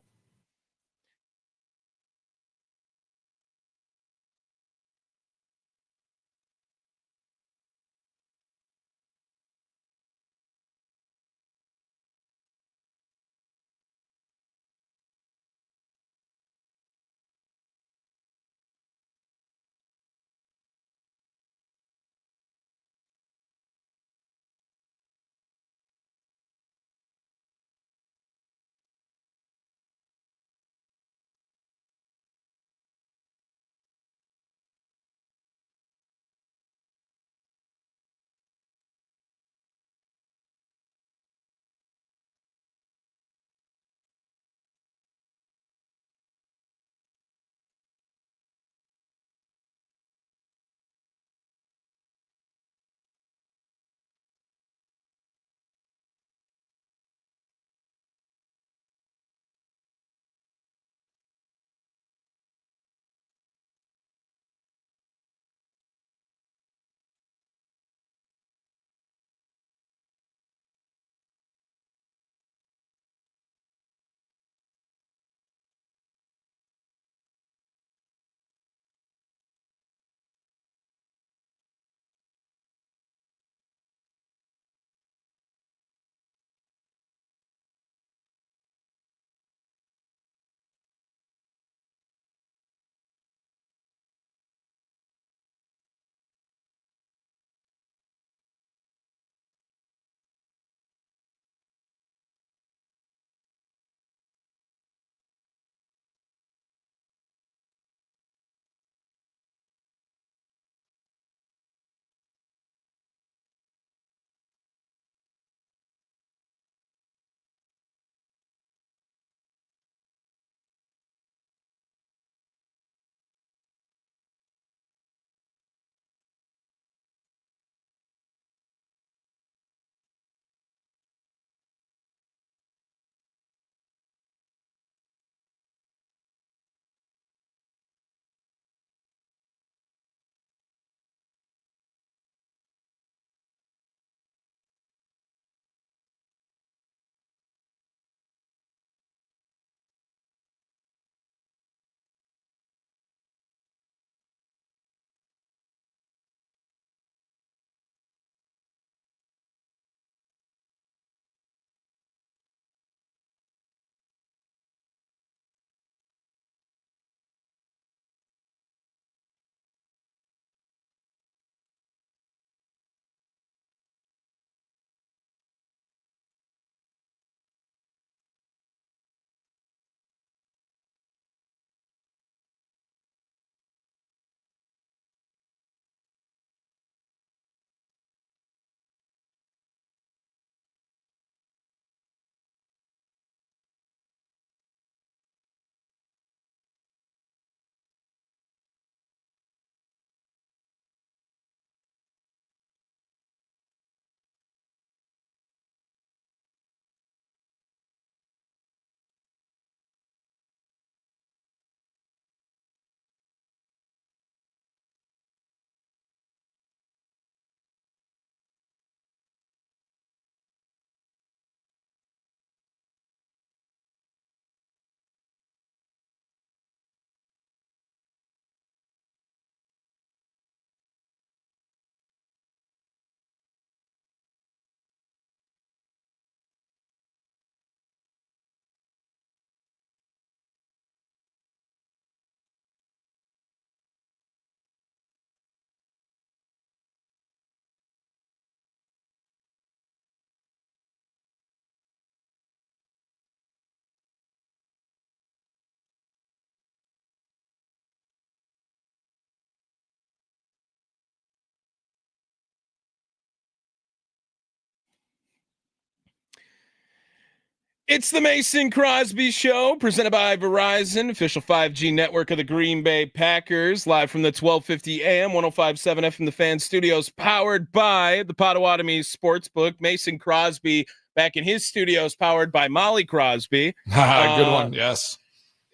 It's the Mason Crosby Show, presented by Verizon, official 5G network of the Green Bay Packers, live from the 1250 AM, 105.7 FM The Fan Studios, powered by the Potawatomi Sportsbook. Mason Crosby back in his studios, powered by Molly Crosby. Good one, yes.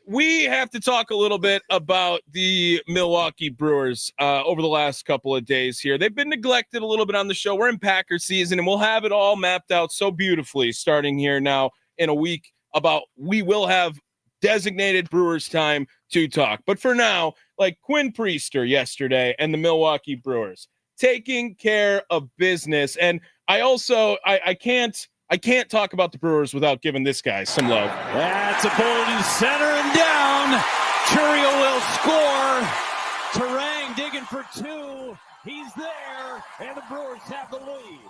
We have to talk a little bit about the Milwaukee Brewers over the last couple of days here. They've been neglected a little bit on the show. We're in Packer season, and we'll have it all mapped out so beautifully starting here now in a week about we will have designated Brewers time to talk. But for now, like Quinn Priester yesterday and the Milwaukee Brewers taking care of business. And I also I can't talk about the Brewers without giving this guy some love. That's a ball to center and down. Churio will score. Terang digging for two. He's there, and the Brewers have the lead.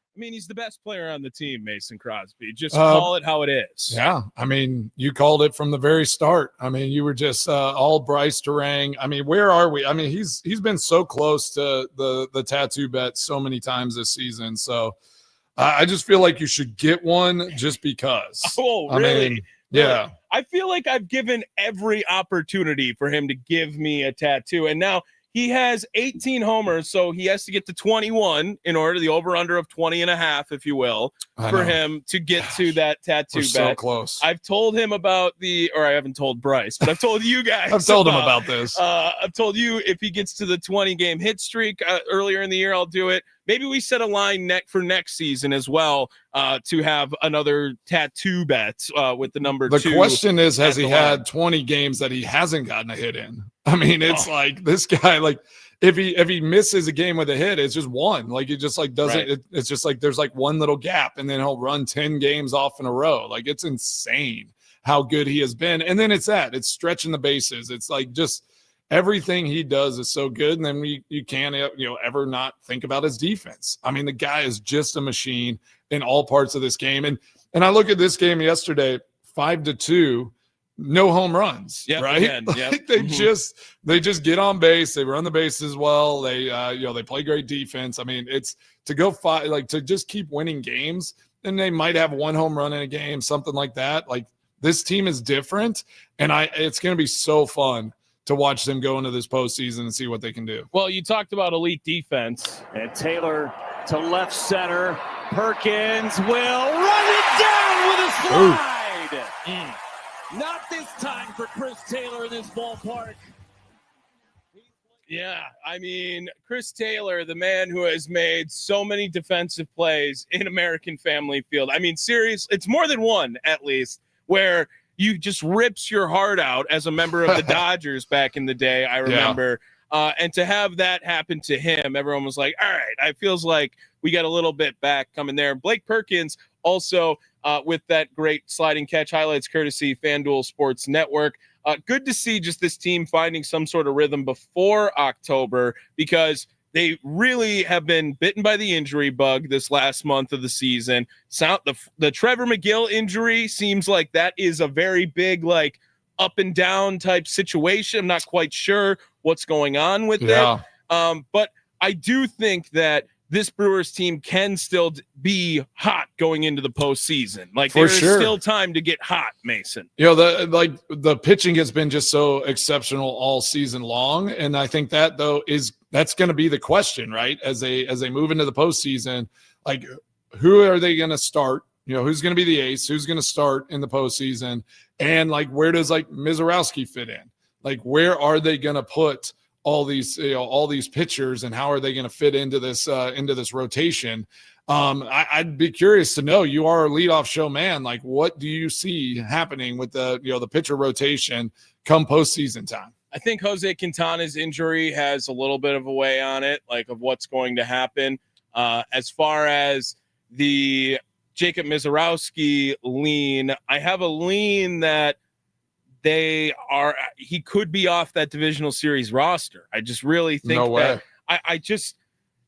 I mean, he's the best player on the team, Mason Crosby. Just call it how it is. Yeah, I mean, you called it from the very start. I mean, you were just all Bryce Terang. I mean, where are we? I mean, he's been so close to the tattoo bet so many times this season. So I just feel like you should get one just because. Oh, really? I mean, yeah. I feel like I've given every opportunity for him to give me a tattoo, and now he has 18 homers, so he has to get to 21 in order, the over-under of 20 and a half, if you will, for him to get to that tattoo bet. So close. I've told him about or I haven't told Bryce, but I've told you guys. I've told him about this. I've told you if he gets to the 20-game hit streak earlier in the year, I'll do it. Maybe we set a line for next season as well to have another tattoo bet with the number 2. The question is, has he had 20 games that he hasn't gotten a hit in? I mean, it's like this guy, like if he misses a game with a hit, it's just one. Like it just like doesn't. Right. It's just like there's like one little gap, and then he'll run 10 games off in a row. Like it's insane how good he has been. And then it's stretching the bases. It's like just everything he does is so good. And then you can't ever not think about his defense. I mean, the guy is just a machine in all parts of this game. And I look at this game yesterday, 5-2. No home runs, right? Again, yep. Like they just get on base. They run the bases well. They they play great defense. I mean, it's to go to just keep winning games. And they might have one home run in a game, something like that. Like this team is different, and it's going to be so fun to watch them go into this postseason and see what they can do. Well, you talked about elite defense, and Taylor to left center. Perkins will run it down with a slide. Not this time for Chris Taylor in this ballpark. Yeah, I mean, Chris Taylor, the man who has made so many defensive plays in American Family Field. I mean, seriously, it's more than one, at least, where you just rips your heart out as a member of the Dodgers back in the day, I remember. Yeah. And to have that happen to him, everyone was like, all right, it feels like we got a little bit back coming there. Blake Perkins also with that great sliding catch highlights courtesy FanDuel Sports Network. Good to see just this team finding some sort of rhythm before October, because they really have been bitten by the injury bug this last month of the season. The Trevor McGill injury seems like that is a very big, like, up and down type situation. I'm not quite sure what's going on with it. But I do think that this Brewers team can still be hot going into the postseason. Like there's still time to get hot, Mason. The pitching has been just so exceptional all season long. And I think that that's going to be the question, right? As they move into the postseason, like who are they going to start? Who's going to be the ace? Who's going to start in the postseason? And like, where does like Mizorowski fit in? Like, where are they going to put all these pitchers, and how are they going to fit into this rotation? I'd be curious to know. You are a leadoff show man. Like, what do you see happening with the pitcher rotation come postseason time? I think Jose Quintana's injury has a little bit of a way on it, like of what's going to happen. As far as the Jacob Mizorowski lean, I have a lean that he could be off that divisional series roster. I just really think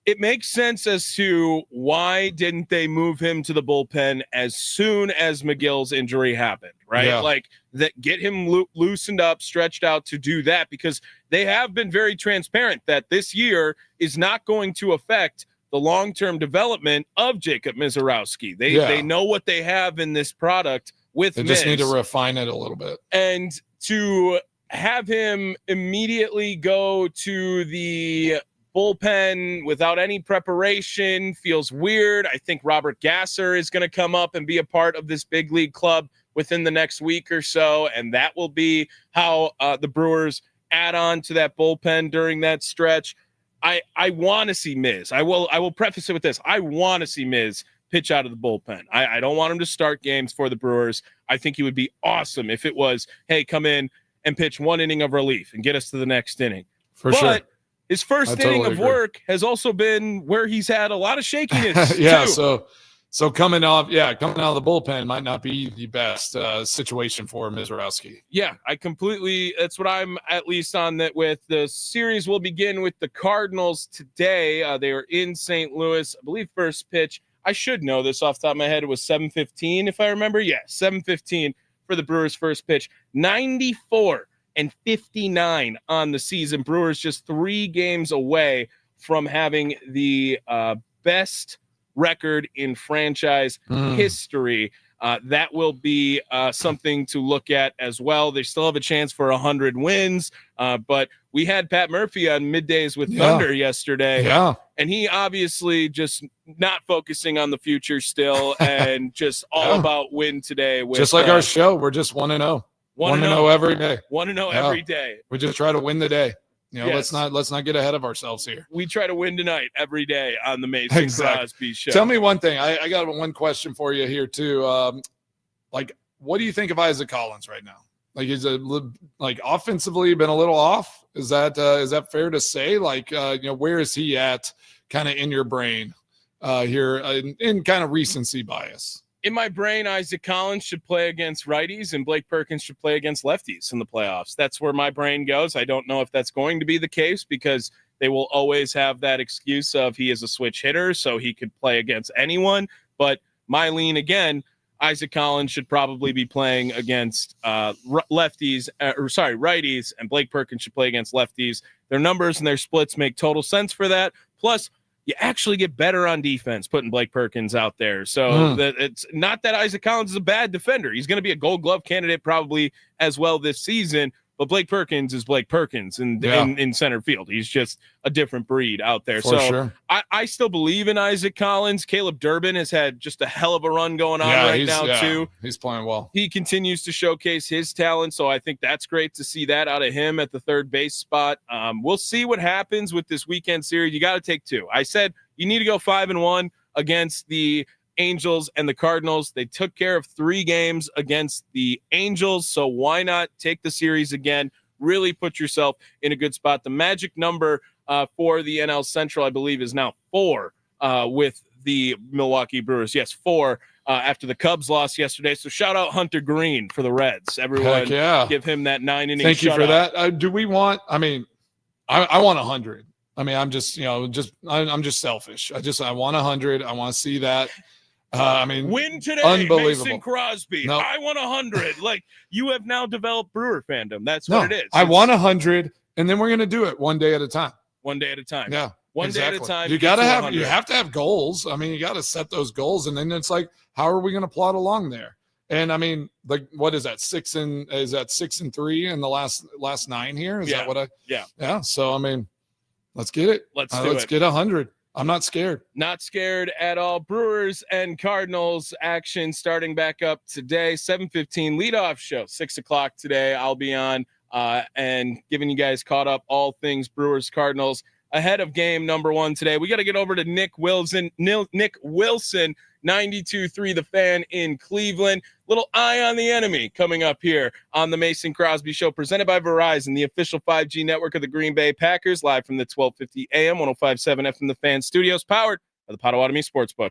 it makes sense as to why didn't they move him to the bullpen as soon as McGill's injury happened, right? Yeah. Like that, get him loosened up, stretched out to do that, because they have been very transparent that this year is not going to affect the long-term development of Jacob Mizorowski. They know what they have in this product with They just need to Miz. refine it a little bit. And to have him immediately go to the bullpen without any preparation feels weird. I think Robert Gasser is going to come up and be a part of this big league club within the next week or so, and that will be how the Brewers add on to that bullpen during that stretch. I want to see Miz. I will preface it with this. I want to see Miz pitch out of the bullpen. I don't want him to start games for the Brewers. I think he would be awesome if it was, hey, come in and pitch one inning of relief and get us to the next inning. For sure. His first inning of work has also been where he's had a lot of shakiness. Yeah, too. so coming out of the bullpen might not be the best situation for Mizorowski. Yeah, that's what I'm at least on that with. The series will begin with the Cardinals today. They are in St. Louis. I believe first pitch, I should know this off the top of my head, it was 7:15 if I remember. Yeah, 7:15 for the Brewers first pitch. 94-59 on the season. Brewers just 3 games away from having the best record in franchise history. That will be something to look at as well. They still have a chance for 100 wins, but we had Pat Murphy on Middays with Thunder yesterday. Yeah. And he obviously just not focusing on the future still and just all about win today. Just like our show, we're just 1-0. 1-0 every day. 1-0 every day. We just try to win the day. Yes. Let's not get ahead of ourselves here. We try to win tonight every day on the Mason Crosby show. Tell me one thing. I got one question for you here too. What do you think of Isaac Collins right now? Is it offensively been a little off? Is that fair to say? Where is he at kind of in your brain here in kind of recency bias? In my brain, Isaac Collins should play against righties and Blake Perkins should play against lefties in the playoffs. That's where my brain goes. I don't know if that's going to be the case because they will always have that excuse of he is a switch hitter, so he could play against anyone. But my lean again, Isaac Collins should probably be playing against righties, and Blake Perkins should play against lefties. Their numbers and their splits make total sense for that. Plus, you actually get better on defense putting Blake Perkins out there. So that it's not that Isaac Collins is a bad defender. He's going to be a Gold Glove candidate probably as well this season. But Blake Perkins is Blake Perkins in center field. He's just a different breed out there. Sure. I still believe in Isaac Collins. Caleb Durbin has had just a hell of a run going on too. He's playing well. He continues to showcase his talent, so I think that's great to see that out of him at the third base spot. We'll see what happens with this weekend series. You got to take 2. I said you need to go 5-1 against the Angels and the Cardinals. They took care of 3 games against the Angels, so why not take the series again? Really put yourself in a good spot. The magic number for the NL Central, I believe, is now 4 with the Milwaukee Brewers. Yes, 4 after the Cubs lost yesterday. So shout out Hunter Green for the Reds. Everyone, give him that 9-inning. Thank you for that. Do we want? I mean, I want 100. I mean, I'm just selfish. I want 100. I want to see that. Win today, unbelievable. Mason Crosby. No. I want 100. You have now developed Brewer fandom. That's what it is. I want 100, and then we're going to do it one day at a time. One day at a time. Yeah, one day at a time. You have to have goals. I mean, you got to set those goals, and then it's like, how are we going to plot along there? And I mean, what is that? 6 and 3 in the last 9 here? Is that what Yeah. So I mean, let's get it. Let's get 100. I'm not scared. Not scared at all. Brewers and Cardinals action starting back up today. 7:15 leadoff show. 6 o'clock today. I'll be on and giving you guys caught up all things Brewers Cardinals ahead of game number 1 today. We got to get over to Nick Wilson. Nick Wilson, 92.3 The Fan in Cleveland. Little eye on the enemy coming up here on the Mason Crosby Show, presented by Verizon, the official 5G network of the Green Bay Packers, live from the 1250 AM, 105.7 FM The Fan studios, powered by the Potawatomi Sportsbook.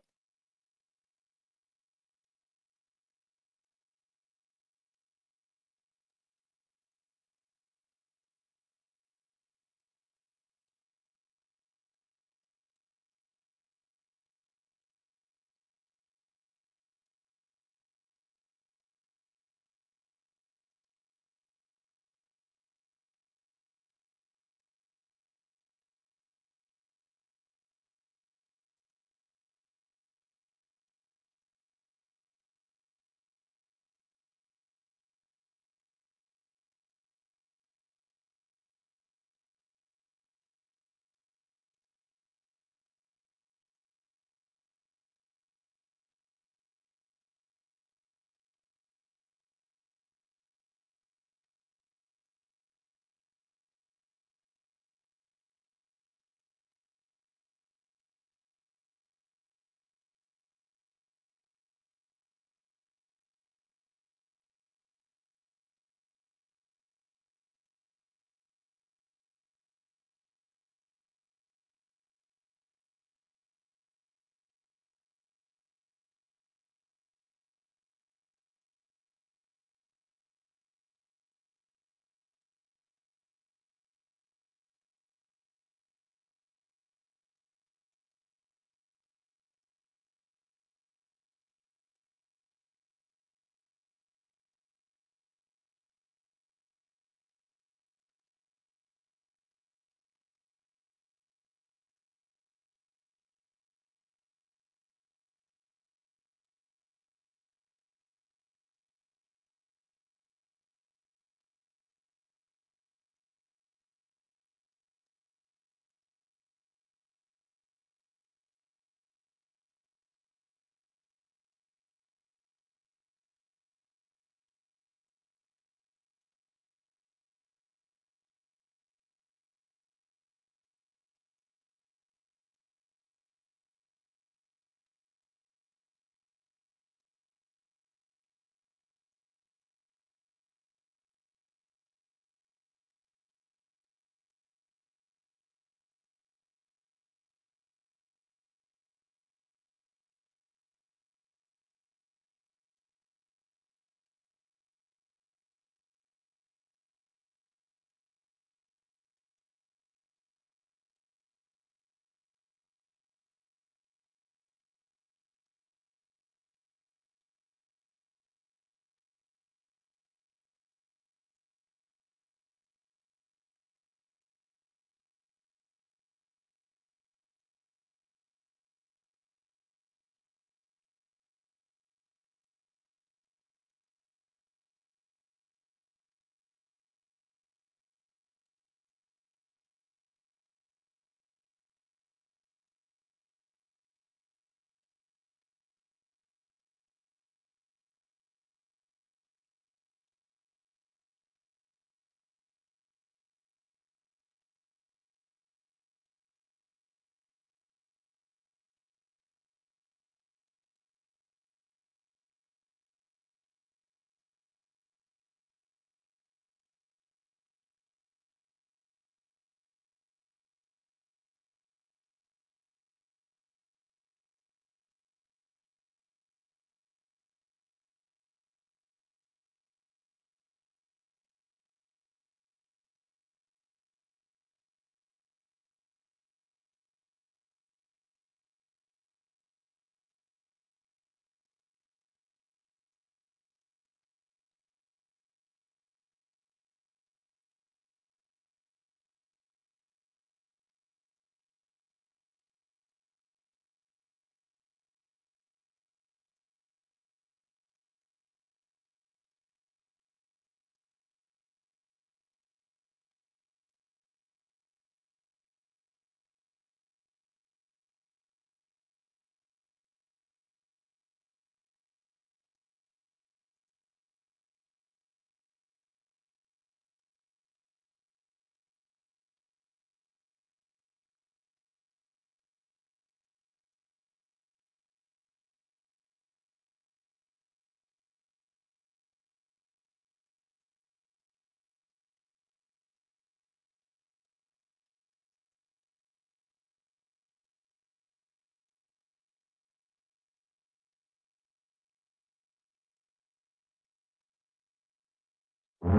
It's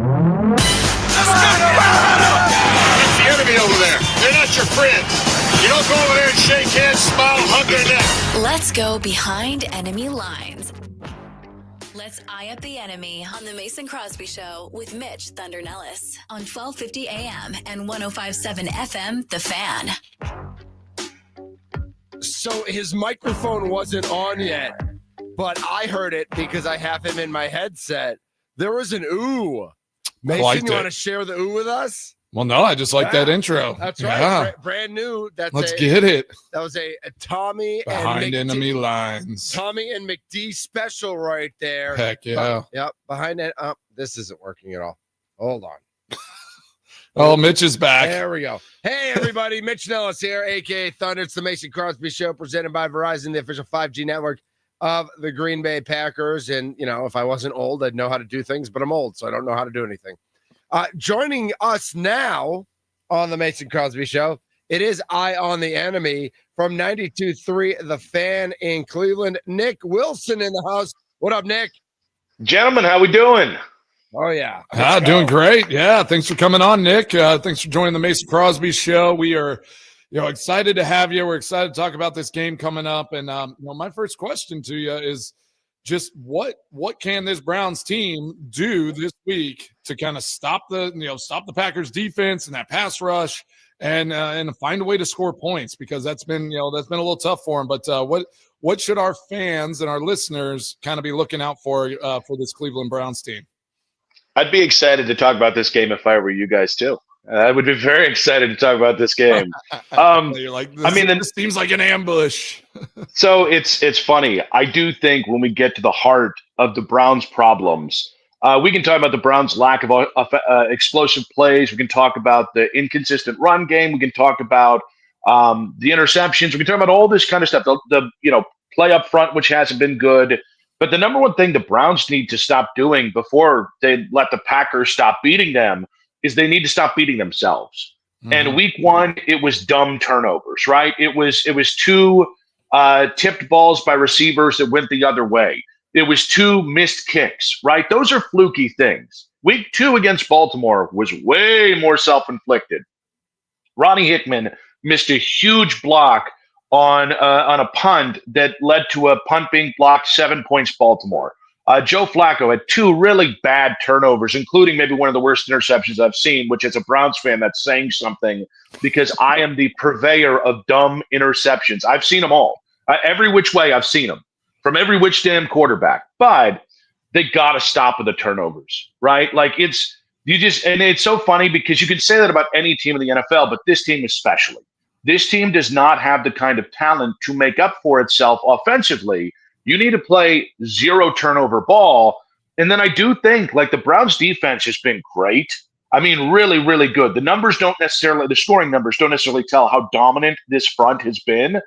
the enemy over there. They're not your friends. You don't go over there and shake hands, smile, hug their neck. Let's go behind enemy lines. Let's eye up the enemy on the Mason Crosby Show with Mitch Thunder Nelles on 1250 AM and 105.7 FM, The Fan. So his microphone wasn't on yet, but I heard it because I have him in my headset. There was an ooh. Mason, you want to share the ooh with us? Well, no, I just like that intro. That's right. Yeah. Brand new. Let's get it. That was a Tommy Behind and enemy lines. Tommy and McD special right there. Heck yeah. Yep. Behind it. This isn't working at all. Hold on. Oh, Mitch is back. There we go. Hey, everybody. Mitch Nelles here, a.k.a. Thunder. It's the Mason Crosby Show presented by Verizon, the official 5G network of the Green Bay Packers. And, you know, if I wasn't old, I'd know how to do things, but I'm old, so I don't know how to do anything. Joining us now on the Mason Crosby Show, it is Eye on the Enemy from 92.3 The Fan in Cleveland. Nick Wilson in the house. What up, Nick? Gentlemen, how we doing? Oh, yeah. Doing great. Yeah, thanks for coming on, Nick. Thanks for joining the Mason Crosby Show. We are excited to have you. We're excited to talk about this game coming up. And my first question to you is just what can this Browns team do this week to kind of stop the Packers defense and that pass rush and find a way to score points, because that's been a little tough for them. But what should our fans and our listeners kind of be looking out for this Cleveland Browns team? I'd be excited to talk about this game if I were you guys too. I would be very excited to talk about this game. You're like, this seems like an ambush. So it's funny. I do think when we get to the heart of the Browns' problems, we can talk about the Browns' lack of explosive plays. We can talk about the inconsistent run game. We can talk about the interceptions. We can talk about all this kind of stuff. The play up front, which hasn't been good. But the number one thing the Browns need to stop doing before they let the Packers stop beating them is they need to stop beating themselves. Mm-hmm. And week one, it was dumb turnovers, right? It was two tipped balls by receivers that went the other way. It was two missed kicks, right? Those are fluky things. Week two against Baltimore was way more self-inflicted. Ronnie Hickman missed a huge block on a punt that led to a punt being blocked, 7 points Baltimore. Joe Flacco had two really bad turnovers, including maybe one of the worst interceptions I've seen, which as a Browns fan, that's saying something, because I am the purveyor of dumb interceptions. I've seen them all. Every which way I've seen them, from every which damn quarterback. But they got to stop with the turnovers, right? Like and it's so funny because you can say that about any team in the NFL, but this team especially. This team does not have the kind of talent to make up for itself offensively. You need to play zero turnover ball. And then I do think the Browns defense has been great. I mean, really, really good. The scoring numbers don't necessarily tell how dominant this front has been,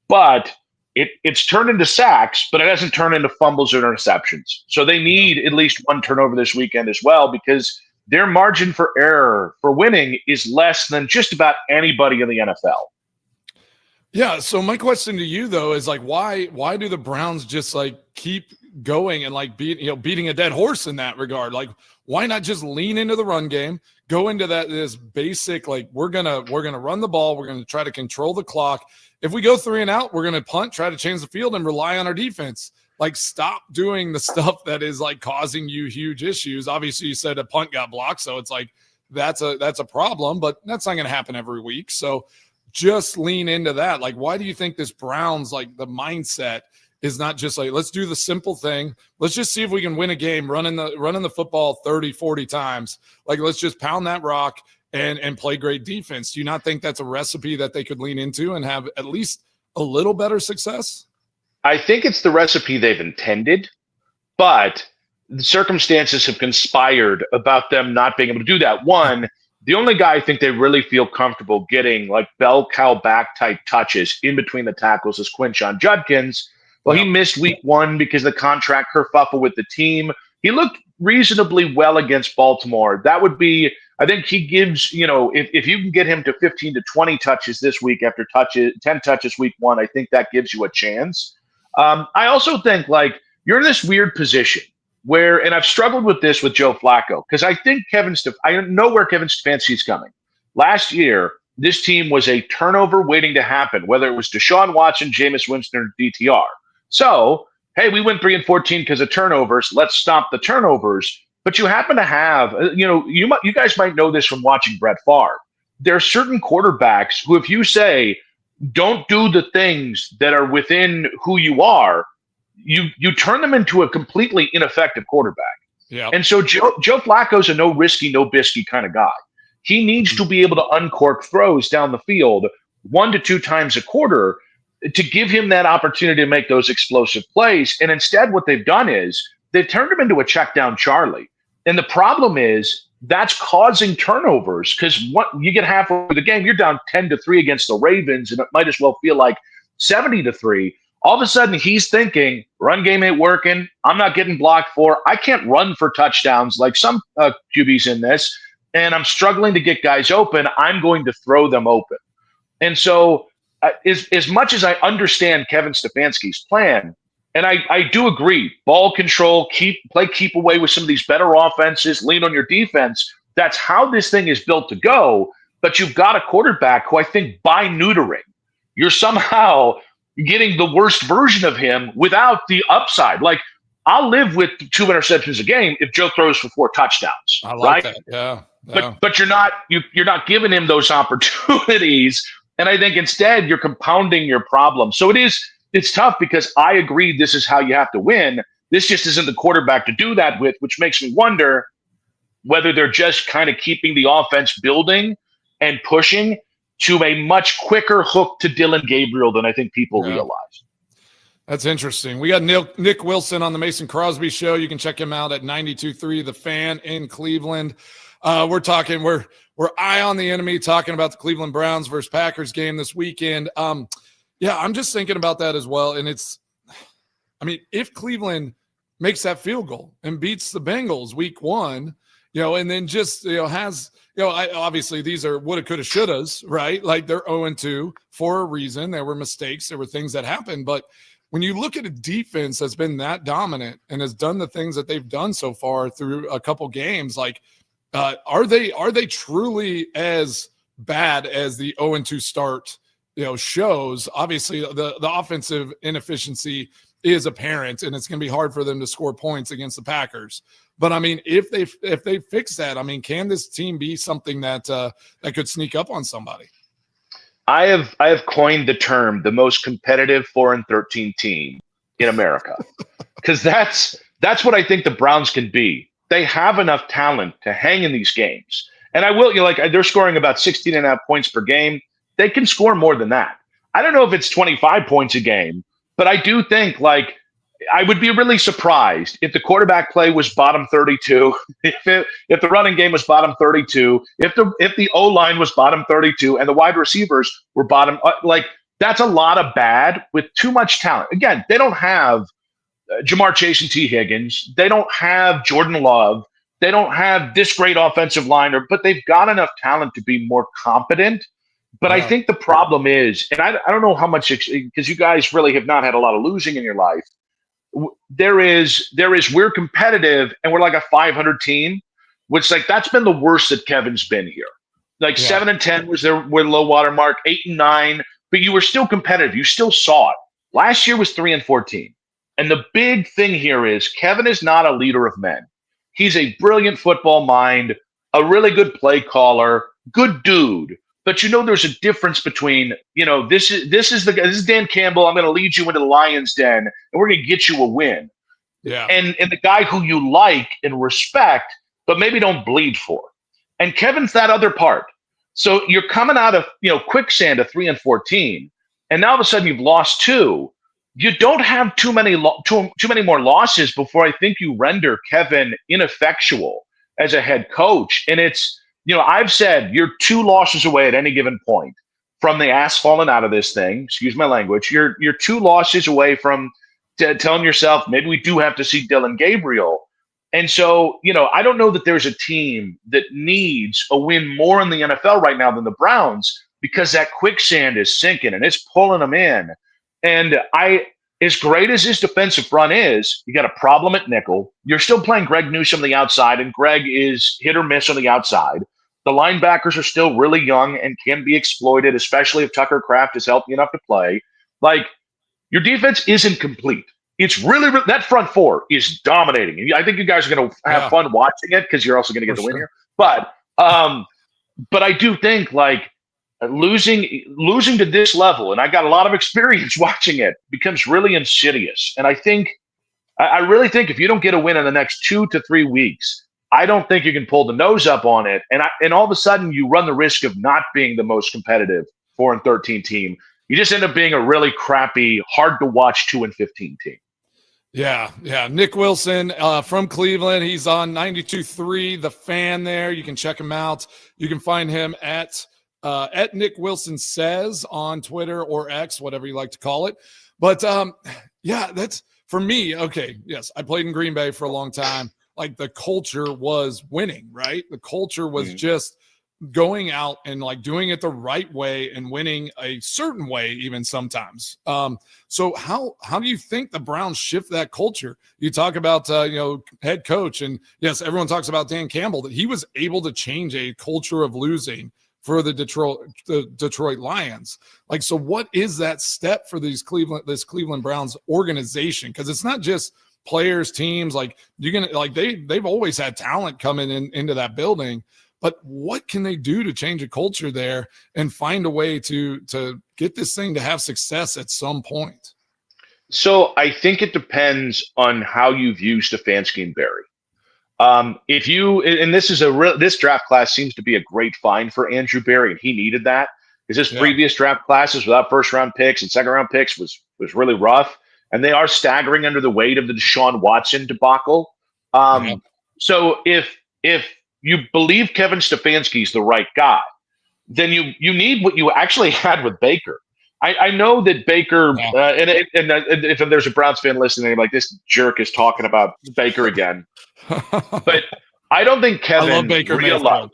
but it's turned into sacks, but it hasn't turned into fumbles or interceptions. So they need at least one turnover this weekend as well, because their margin for error for winning is less than just about anybody in the NFL. Yeah. So my question to you though is why do the Browns just keep going and beating a dead horse in that regard? Why not just lean into the run game, go into this basic, we're going to run the ball. We're going to try to control the clock. If we go 3 and out, we're going to punt, try to change the field and rely on our defense. Stop doing the stuff that is causing you huge issues. Obviously you said a punt got blocked. So it's that's a problem, but that's not going to happen every week. So just lean into that. Why do you think this Browns, the mindset is not just let's do the simple thing. Let's just see if we can win a game running the football 30, 40 times. Let's just pound that rock and play great defense. Do you not think that's a recipe that they could lean into and have at least a little better success? I think it's the recipe they've intended, but the circumstances have conspired about them not being able to do that. One, the only guy I think they really feel comfortable getting bell cow back type touches in between the tackles is Quinshon Judkins. Well, he missed week one because of the contract kerfuffle with the team. He looked reasonably well against Baltimore. That would be, I think he gives, if you can get him to 15 to 20 touches this week after 10 touches week one, I think that gives you a chance. I also think you're in this weird position and I've struggled with this with Joe Flacco, because I think I know where Kevin Stefanski's coming. Last year, this team was a turnover waiting to happen, whether it was Deshaun Watson, Jameis Winston, or DTR. So, hey, we went 3-14 because of turnovers. Let's stop the turnovers. But you happen to have, you guys might know this from watching Brett Favre. There are certain quarterbacks who, if you say, don't do the things that are within who you are, you turn them into a completely ineffective quarterback. Yeah. And so Joe Flacco's a no risky, no bisky kind of guy. He needs to be able to uncork throws down the field 1 to 2 times a quarter to give him that opportunity to make those explosive plays. And instead, what they've done is they've turned him into a check down Charlie. And the problem is that's causing turnovers, because you get halfway through the game, you're down 10-3 against the Ravens, and it might as well feel like 70-3. All of a sudden, he's thinking, run game ain't working. I'm not getting blocked for. I can't run for touchdowns like some QBs in this, and I'm struggling to get guys open. I'm going to throw them open. And so as much as I understand Kevin Stefanski's plan, and I do agree, ball control, keep away with some of these better offenses, lean on your defense. That's how this thing is built to go. But you've got a quarterback who I think by neutering, you're somehow getting the worst version of him without the upside. Like, I'll live with 2 interceptions a game if Joe throws for 4 touchdowns. I like right? that. Yeah. But you're not giving him those opportunities. And I think instead you're compounding your problem. So it's tough, because I agree this is how you have to win. This just isn't the quarterback to do that with, which makes me wonder whether they're just kind of keeping the offense building and pushing to a much quicker hook to Dylan Gabriel than I think people realize. That's interesting. We got Nick Wilson on the Mason Crosby Show. You can check him out at 92.3 The Fan in Cleveland. We're eye on the enemy, talking about the Cleveland Browns versus Packers game this weekend. Yeah, I'm just thinking about that as well. And if Cleveland makes that field goal and beats the Bengals week 1, and then just, obviously these are woulda, coulda, shouldas, right? Like, they're 0-2 for a reason. There were mistakes. There were things that happened. But when you look at a defense that's been that dominant and has done the things that they've done so far through a couple games, like, are they truly as bad as the 0-2 start shows? Obviously the offensive inefficiency is apparent, and it's going to be hard for them to score points against the Packers. But if they fix that, can this team be something that could sneak up on somebody? I have coined the term the most competitive 4-13 team in America, because that's what I think the Browns can be. They have enough talent to hang in these games. And they're scoring about 16.5 points per game. They can score more than that. I don't know if it's 25 points a game, but I do think, I would be really surprised if the quarterback play was bottom 32, if the running game was bottom 32, if the O-line was bottom 32, and the wide receivers were bottom. That's a lot of bad with too much talent. Again, they don't have Jamar Chase and T. Higgins. They don't have Jordan Love. They don't have this great offensive liner, but they've got enough talent to be more competent. But I think the problem is, and I don't know how much, because you guys really have not had a lot of losing in your life. We're competitive and we're like a 500 team, which that's been the worst that Kevin's been here. 7-10 was their low water mark, 8-9, but you were still competitive. You still saw it. Last year was 3-14. And the big thing here is Kevin is not a leader of men. He's a brilliant football mind, a really good play caller, good dude. But there's a difference between, this is Dan Campbell. I'm going to lead you into the lion's den, and we're going to get you a win. Yeah. And the guy who you like and respect, but maybe don't bleed for. And Kevin's that other part. So you're coming out of quicksand of 3-14, and now all of a sudden you've lost 2. You don't have too many more losses before I think you render Kevin ineffectual as a head coach. And it's, I've said you're 2 losses away at any given point from the ass falling out of this thing. Excuse my language. You're 2 losses away from telling yourself, maybe we do have to see Dylan Gabriel. And so, I don't know that there's a team that needs a win more in the NFL right now than the Browns, because that quicksand is sinking and it's pulling them in. And as great as his defensive front is, you got a problem at nickel. You're still playing Greg Newsome on the outside, and Greg is hit or miss on the outside. The linebackers are still really young and can be exploited, especially if Tucker Kraft is healthy enough to play. Like, your defense isn't complete. It's really that front four is dominating. I think you guys are going to have fun watching it because you're also going to get the win here. But I do think like losing to this level, and I got a lot of experience watching it, becomes really insidious. And I really think if you don't get a win in the next 2 to 3 weeks, I don't think you can pull the nose up on it. And all of a sudden you run the risk of not being the most competitive 4-13 team. You just end up being a really crappy, hard to watch 2-15 team. Yeah. Nick Wilson from Cleveland. He's on 92.3, The Fan there. You can check him out. You can find him at Nick Wilson Says on Twitter or X, whatever you like to call it. But, that's for me. Okay, yes, I played in Green Bay for a long time. Like, the culture was winning, right? The culture was just going out and like doing it the right way and winning a certain way, even sometimes. So how do you think the Browns shift that culture? You talk about head coach, and yes, everyone talks about Dan Campbell, that he was able to change a culture of losing for the Detroit Lions. Like, so what is that step for this Cleveland Browns organization? Because it's not just players, teams. Like, they've always had talent coming into that building. But what can they do to change a culture there and find a way to get this thing to have success at some point? So I think it depends on how you view Stefanski and Barry. This draft class seems to be a great find for Andrew Barry, and he needed that because his previous draft classes without first round picks and second round picks was really rough, and they are staggering under the weight of the Deshaun Watson debacle. So if you believe Kevin Stefanski is the right guy, then you need what you actually had with Baker. I know that Baker, and if there's a Browns fan listening, like, this jerk is talking about Baker again. But I don't think Kevin I love Baker realized.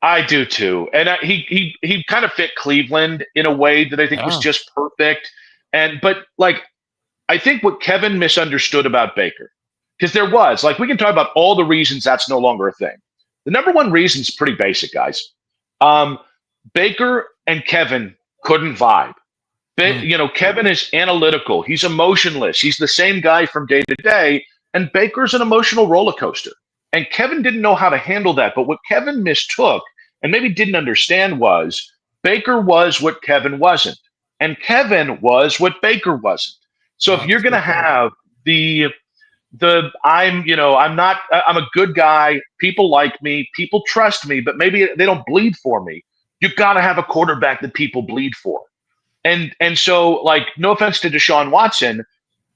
I do too, and he kind of fit Cleveland in a way that I think was just perfect. But I think what Kevin misunderstood about Baker, because there was, we can talk about all the reasons that's no longer a thing. The number one reason is pretty basic, guys. Baker and Kevin couldn't vibe. Kevin is analytical. He's emotionless. He's the same guy from day to day. And Baker's an emotional roller coaster. And Kevin didn't know how to handle that. But what Kevin mistook and maybe didn't understand was Baker was what Kevin wasn't. And Kevin was what Baker wasn't. So if you're going to have I'm a good guy, people like me, people trust me, but maybe they don't bleed for me. You've got to have a quarterback that people bleed for. And so, no offense to Deshaun Watson,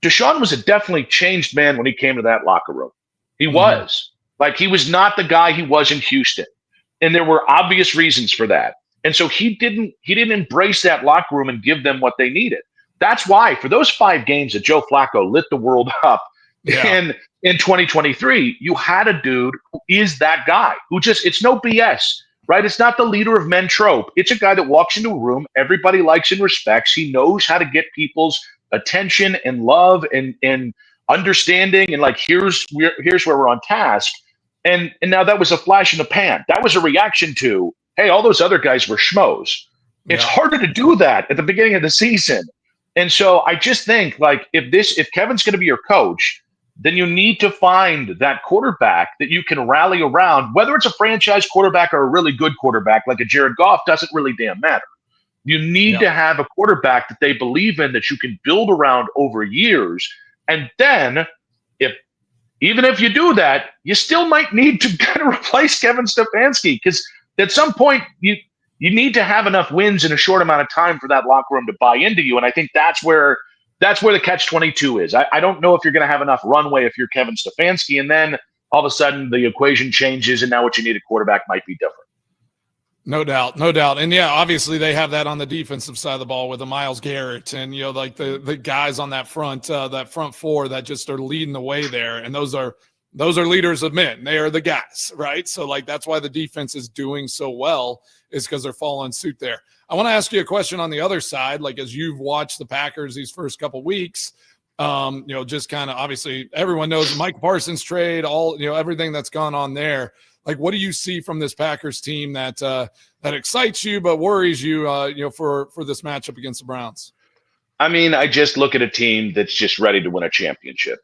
Deshaun was a definitely changed man when he came to that locker room. He was. He was not the guy he was in Houston. And there were obvious reasons for that. And so he didn't embrace that locker room and give them what they needed. That's why for those 5 games that Joe Flacco lit the world up in 2023, you had a dude who is that guy who it's no BS. Right? It's not the leader of men trope. It's a guy that walks into a room, everybody likes and respects. He knows how to get people's attention and love and understanding. And here's where we're on task. And now that was a flash in the pan. That was a reaction to, hey, all those other guys were schmoes. It's harder to do that at the beginning of the season. And so I just think if Kevin's going to be your coach, then you need to find that quarterback that you can rally around, whether it's a franchise quarterback or a really good quarterback like a Jared Goff, doesn't really damn matter. You need to have a quarterback that they believe in, that you can build around over years. And then even if you do that, you still might need to kind of replace Kevin Stefanski, because at some point you need to have enough wins in a short amount of time for that locker room to buy into you. And I think that's where the catch-22 is. I don't know if you're going to have enough runway if you're Kevin Stefanski, and then all of a sudden the equation changes, and now what you need at quarterback might be different. No doubt. And obviously they have that on the defensive side of the ball with the Myles Garrett and the guys on that front four that just are leading the way there. And those are leaders of men. They are the guys, right? So that's why the defense is doing so well, is because they're following suit there. I want to ask you a question on the other side. As you've watched the Packers these first couple weeks, Just kind of obviously everyone knows the Mike Parsons trade, all, everything that's gone on there. Like, what do you see from this Packers team that excites you but worries you, for this matchup against the Browns? I mean, I just look at a team that's just ready to win a championship.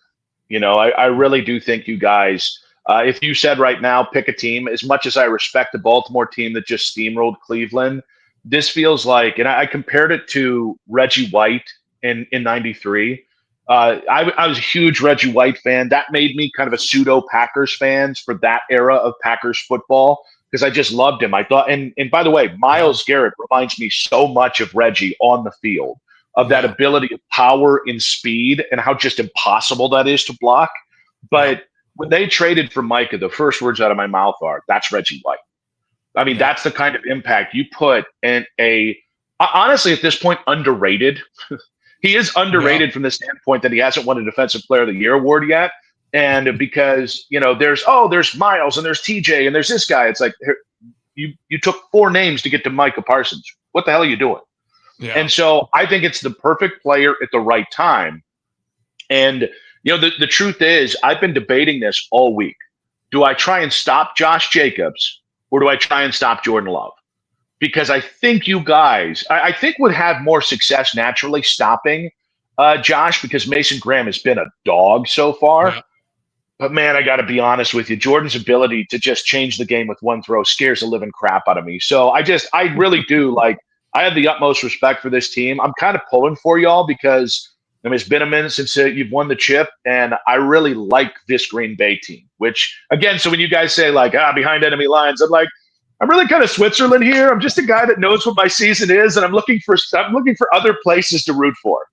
I really do think you guys, if you said right now, pick a team, as much as I respect the Baltimore team that just steamrolled Cleveland, this feels like, and I compared it to Reggie White in 93. I was a huge Reggie White fan. That made me kind of a pseudo Packers fans for that era of Packers football because I just loved him. I thought, and by the way, Myles Garrett reminds me so much of Reggie on the field, of that ability of power and speed and how just impossible that is to block. But when they traded for Micah, the first words out of my mouth are, that's Reggie White. I mean, that's the kind of impact you put in honestly, at this point, underrated. He is underrated from the standpoint that he hasn't won a Defensive Player of the Year award yet. And because, there's Myles and there's TJ and there's this guy. It's like, you took 4 names to get to Micah Parsons. What the hell are you doing? Yeah. And so I think it's the perfect player at the right time. And, the truth is, I've been debating this all week. Do I try and stop Josh Jacobs or do I try and stop Jordan Love? Because I think you guys, I think would have more success naturally stopping Josh, because Mason Graham has been a dog so far. Yeah. But man, I got to be honest with you. Jordan's ability to just change the game with one throw scares the living crap out of me. So I really do I have the utmost respect for this team. I'm kind of pulling for y'all because it's been a minute since you've won the chip, and I really like this Green Bay team. Which, again, so when you guys say behind enemy lines, I'm like, I'm really kind of Switzerland here. I'm just a guy that knows what my season is, and I'm looking for other places to root for.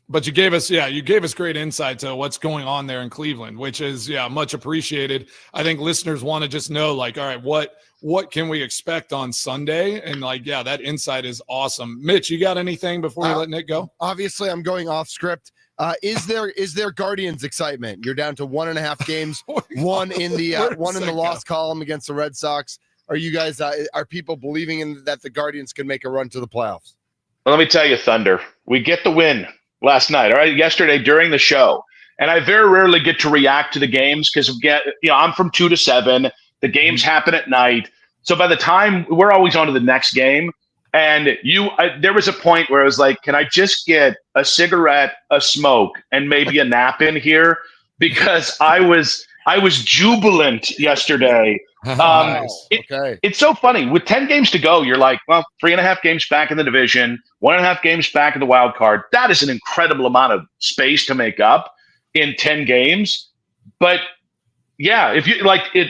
But you gave us great insight to what's going on there in Cleveland, which is much appreciated. I think listeners want to just know, all right, what can we expect on Sunday? And that insight is awesome. Mitch, you got anything before you let Nick go? Obviously, I'm going off script. Is there Guardians excitement? You're down to 1.5 games, one in the loss column against the Red Sox. Are you guys? Are people believing that the Guardians can make a run to the playoffs? Well, let me tell you, Thunder, we get the win last night. All right, yesterday during the show, and I very rarely get to react to the games because I'm from 2 to 7. The games happen at night, so by the time we're always on to the next game. And there was a point where I was like, can I just get a cigarette, a smoke, and maybe a nap in here? Because I was jubilant yesterday. It's so funny. With 10 games to go, you're like, well, 3.5 games back in the division, 1.5 games back in the wild card. That is an incredible amount of space to make up in 10 games. But yeah, if you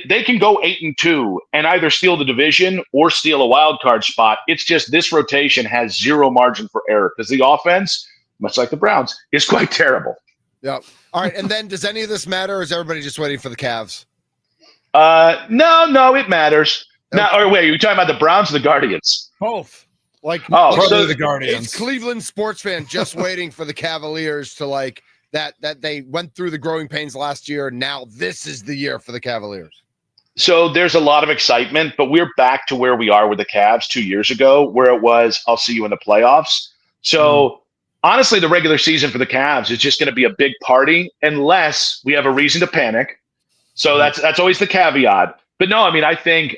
they can go 8-2 and either steal the division or steal a wild card spot. It's just this rotation has zero margin for error because the offense, much like the Browns, is quite terrible. Yeah. All right. And then does any of this matter, or is everybody just waiting for the Cavs? No, it matters. Okay. Now, or wait, are you talking about the Browns or the Guardians? Both. So the Guardians. It's Cleveland sports fan just waiting for the Cavaliers to that they went through the growing pains last year. Now this is the year for the Cavaliers. So there's a lot of excitement, but we're back to where we are with the Cavs 2 years ago, where it was, I'll see you in the playoffs. So honestly, the regular season for the Cavs is just going to be a big party unless we have a reason to panic. So that's always the caveat. But no, I mean, I think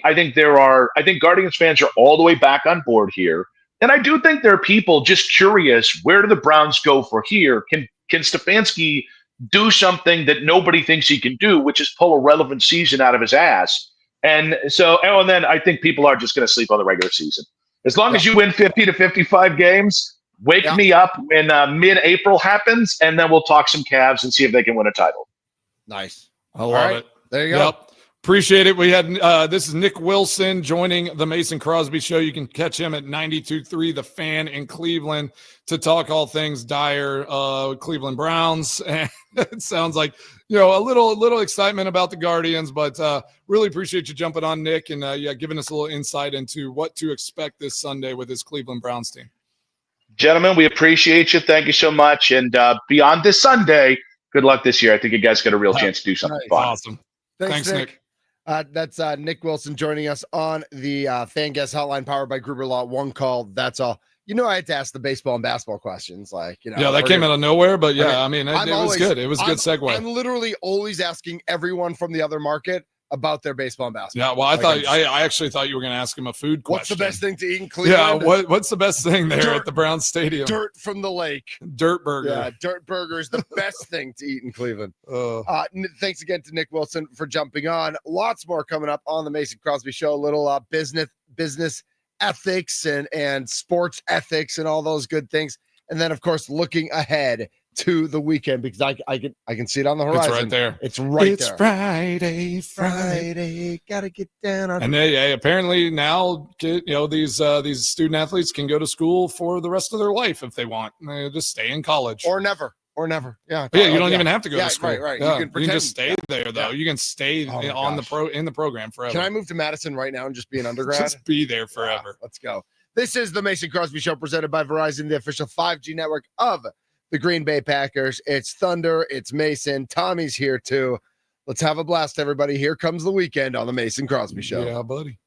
Guardians fans are all the way back on board here. And I do think there are people just curious, where do the Browns go for here? Can Stefanski do something that nobody thinks he can do, which is pull a relevant season out of his ass? And then I think people are just going to sleep on the regular season. As long as you win 50 to 55 games, wake me up when mid-April happens, and then we'll talk some Cavs and see if they can win a title. Nice. I love it. There you go. Yep. Appreciate it. We had this is Nick Wilson joining the Mason Crosby Show. You can catch him at 92.3 The Fan in Cleveland to talk all things dire Cleveland Browns. And it sounds like a little excitement about the Guardians, but really appreciate you jumping on, Nick, and giving us a little insight into what to expect this Sunday with this Cleveland Browns team. Gentlemen, we appreciate you. Thank you so much. And beyond this Sunday, good luck this year. I think you guys got a real chance to do something fun. Awesome. Thanks, Nick. That's Nick Wilson joining us on the Fan Guest Hotline powered by Gruber Law. One call. That's all. I had to ask the baseball and basketball questions. Like, yeah, that came out of nowhere, but yeah, I mean, it was good. It was a good segue. I'm literally always asking everyone from the other market about their baseball and basketball. Yeah, well, I actually thought you were going to ask him a food question. What's the best thing to eat in Cleveland? Yeah, what's the best thing there at the Browns Stadium? Dirt from the lake. Dirt burger. Yeah, dirt burger is the best thing to eat in Cleveland. Thanks again to Nick Wilson for jumping on. Lots more coming up on the Mason Crosby Show. A little business ethics and sports ethics and all those good things. And then, of course, looking ahead to the weekend, because I can see it on the horizon. It's right there. It's right it's there. It's Friday. Gotta get down on. And they apparently now these student athletes can go to school for the rest of their life if they want. They just stay in college Or never. Yeah. Yeah, you don't even have to go to school. Right. Yeah, You can just stay there though. You can stay in the program forever. Can I move to Madison right now and just be an undergrad? Just be there forever. Yeah, let's go. This is the Mason Crosby Show presented by Verizon, the official 5G network of the Green Bay Packers. It's Thunder. It's Mason. Tommy's here too. Let's have a blast, everybody. Here comes the weekend on the Mason Crosby Show. Yeah, buddy.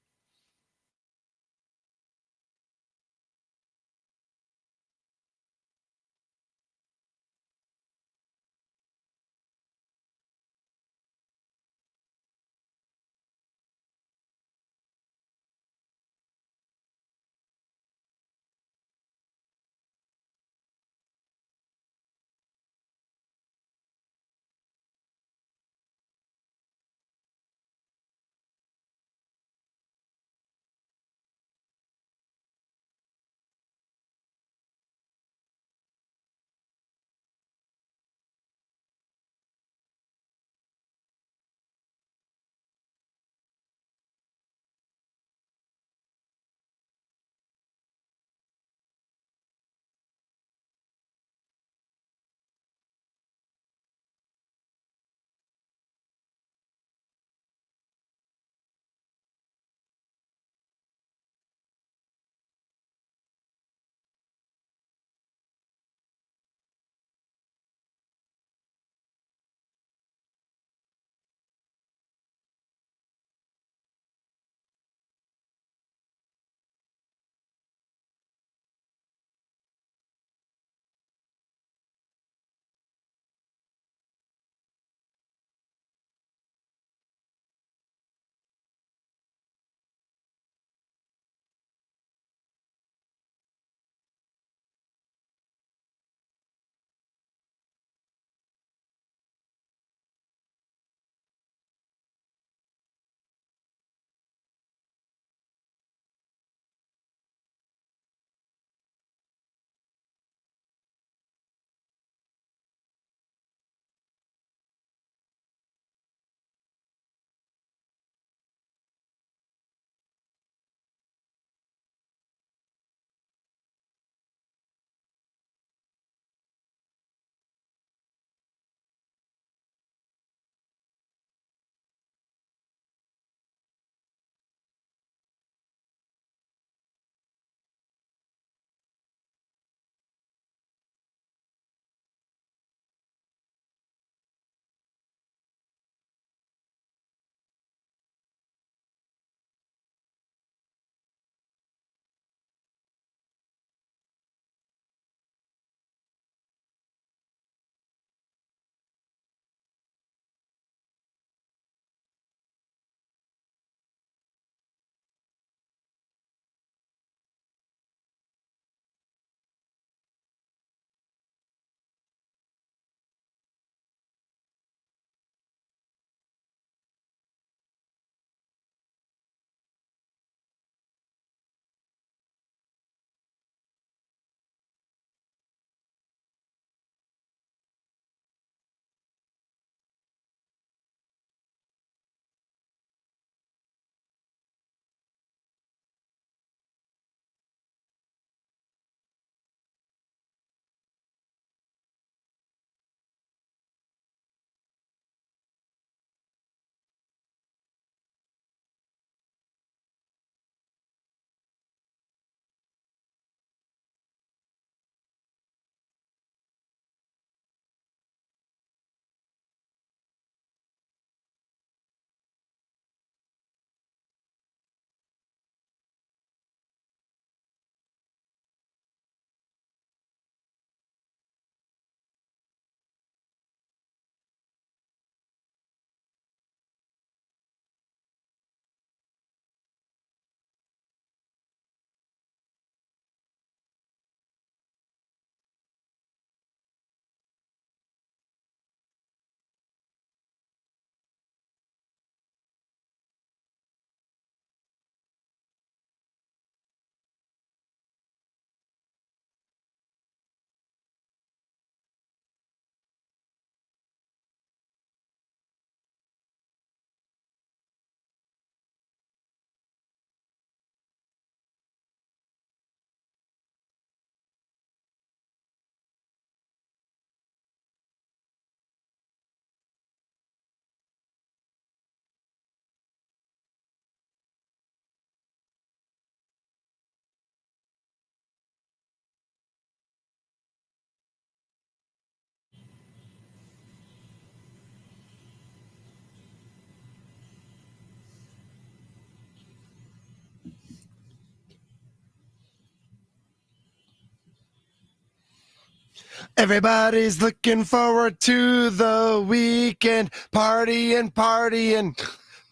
Everybody's looking forward to the weekend. Partying.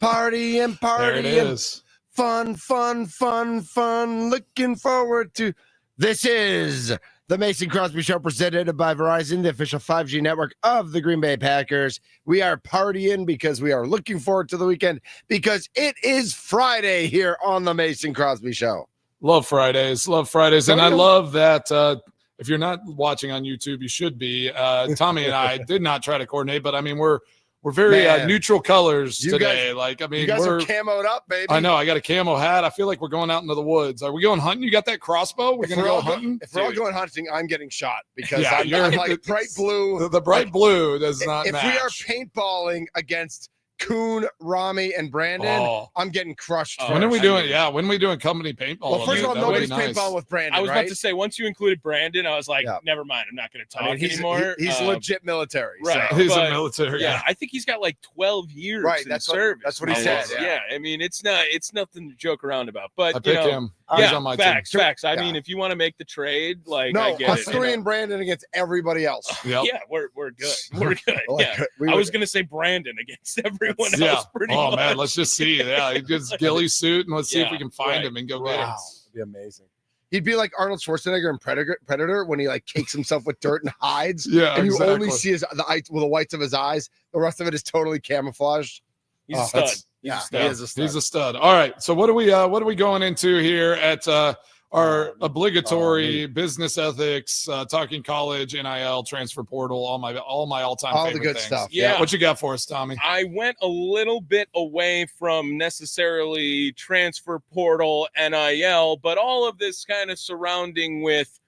There it is. Fun. Looking forward to. This is the Mason Crosby Show presented by Verizon, the official 5G network of the Green Bay Packers. We are partying because we are looking forward to the weekend because it is Friday here on the Mason Crosby Show. Love Fridays. And I love that if you're not watching on YouTube, you should be. Tommy and I did not try to coordinate, but I mean, we're very neutral colors today. You guys are camoed up, baby. I know. I got a camo hat. I feel like we're going out into the woods. Are we going hunting? You got that crossbow? We're going to go hunting? If we're all going hunting, I'm getting shot because I'm like bright blue. The bright blue does not match. If we are paintballing against Kuhn, Rami, and Brandon, I'm getting crushed. When are we doing? Yeah, when are we doing company paintball? Well, first of all, nobody's paintballing with Brandon. I was about to say, once you included Brandon, I was like, never mind. I'm not going to talk anymore. He's legit military. Right. So. He's a military. Yeah, I think he's got like 12 years in service. That's what he said. Yeah, I mean, it's nothing to joke around about. But I pick him. He's on my facts. team. Facts. I mean, if you want to make the trade, like, no, I get us three and Brandon against everybody else. Yep. Yeah, we're good. We're good. I was going to say Brandon against everyone else. Pretty much. Man, let's just see. Yeah, he gets ghillie suit, and let's see if we can find him and go get him. That'd be amazing. He'd be like Arnold Schwarzenegger in Predator when he like cakes himself with dirt and hides. Yeah, and you only see the whites of his eyes. The rest of it is totally camouflaged. He's a stud. He is a stud. He's a stud. All right. So what are we going into here at our obligatory business ethics, talking college, NIL, transfer portal, all my all-time favorite the good things. stuff. Yeah. What you got for us, Tommy? I went a little bit away from necessarily transfer portal, NIL, but all of this kind of surrounding with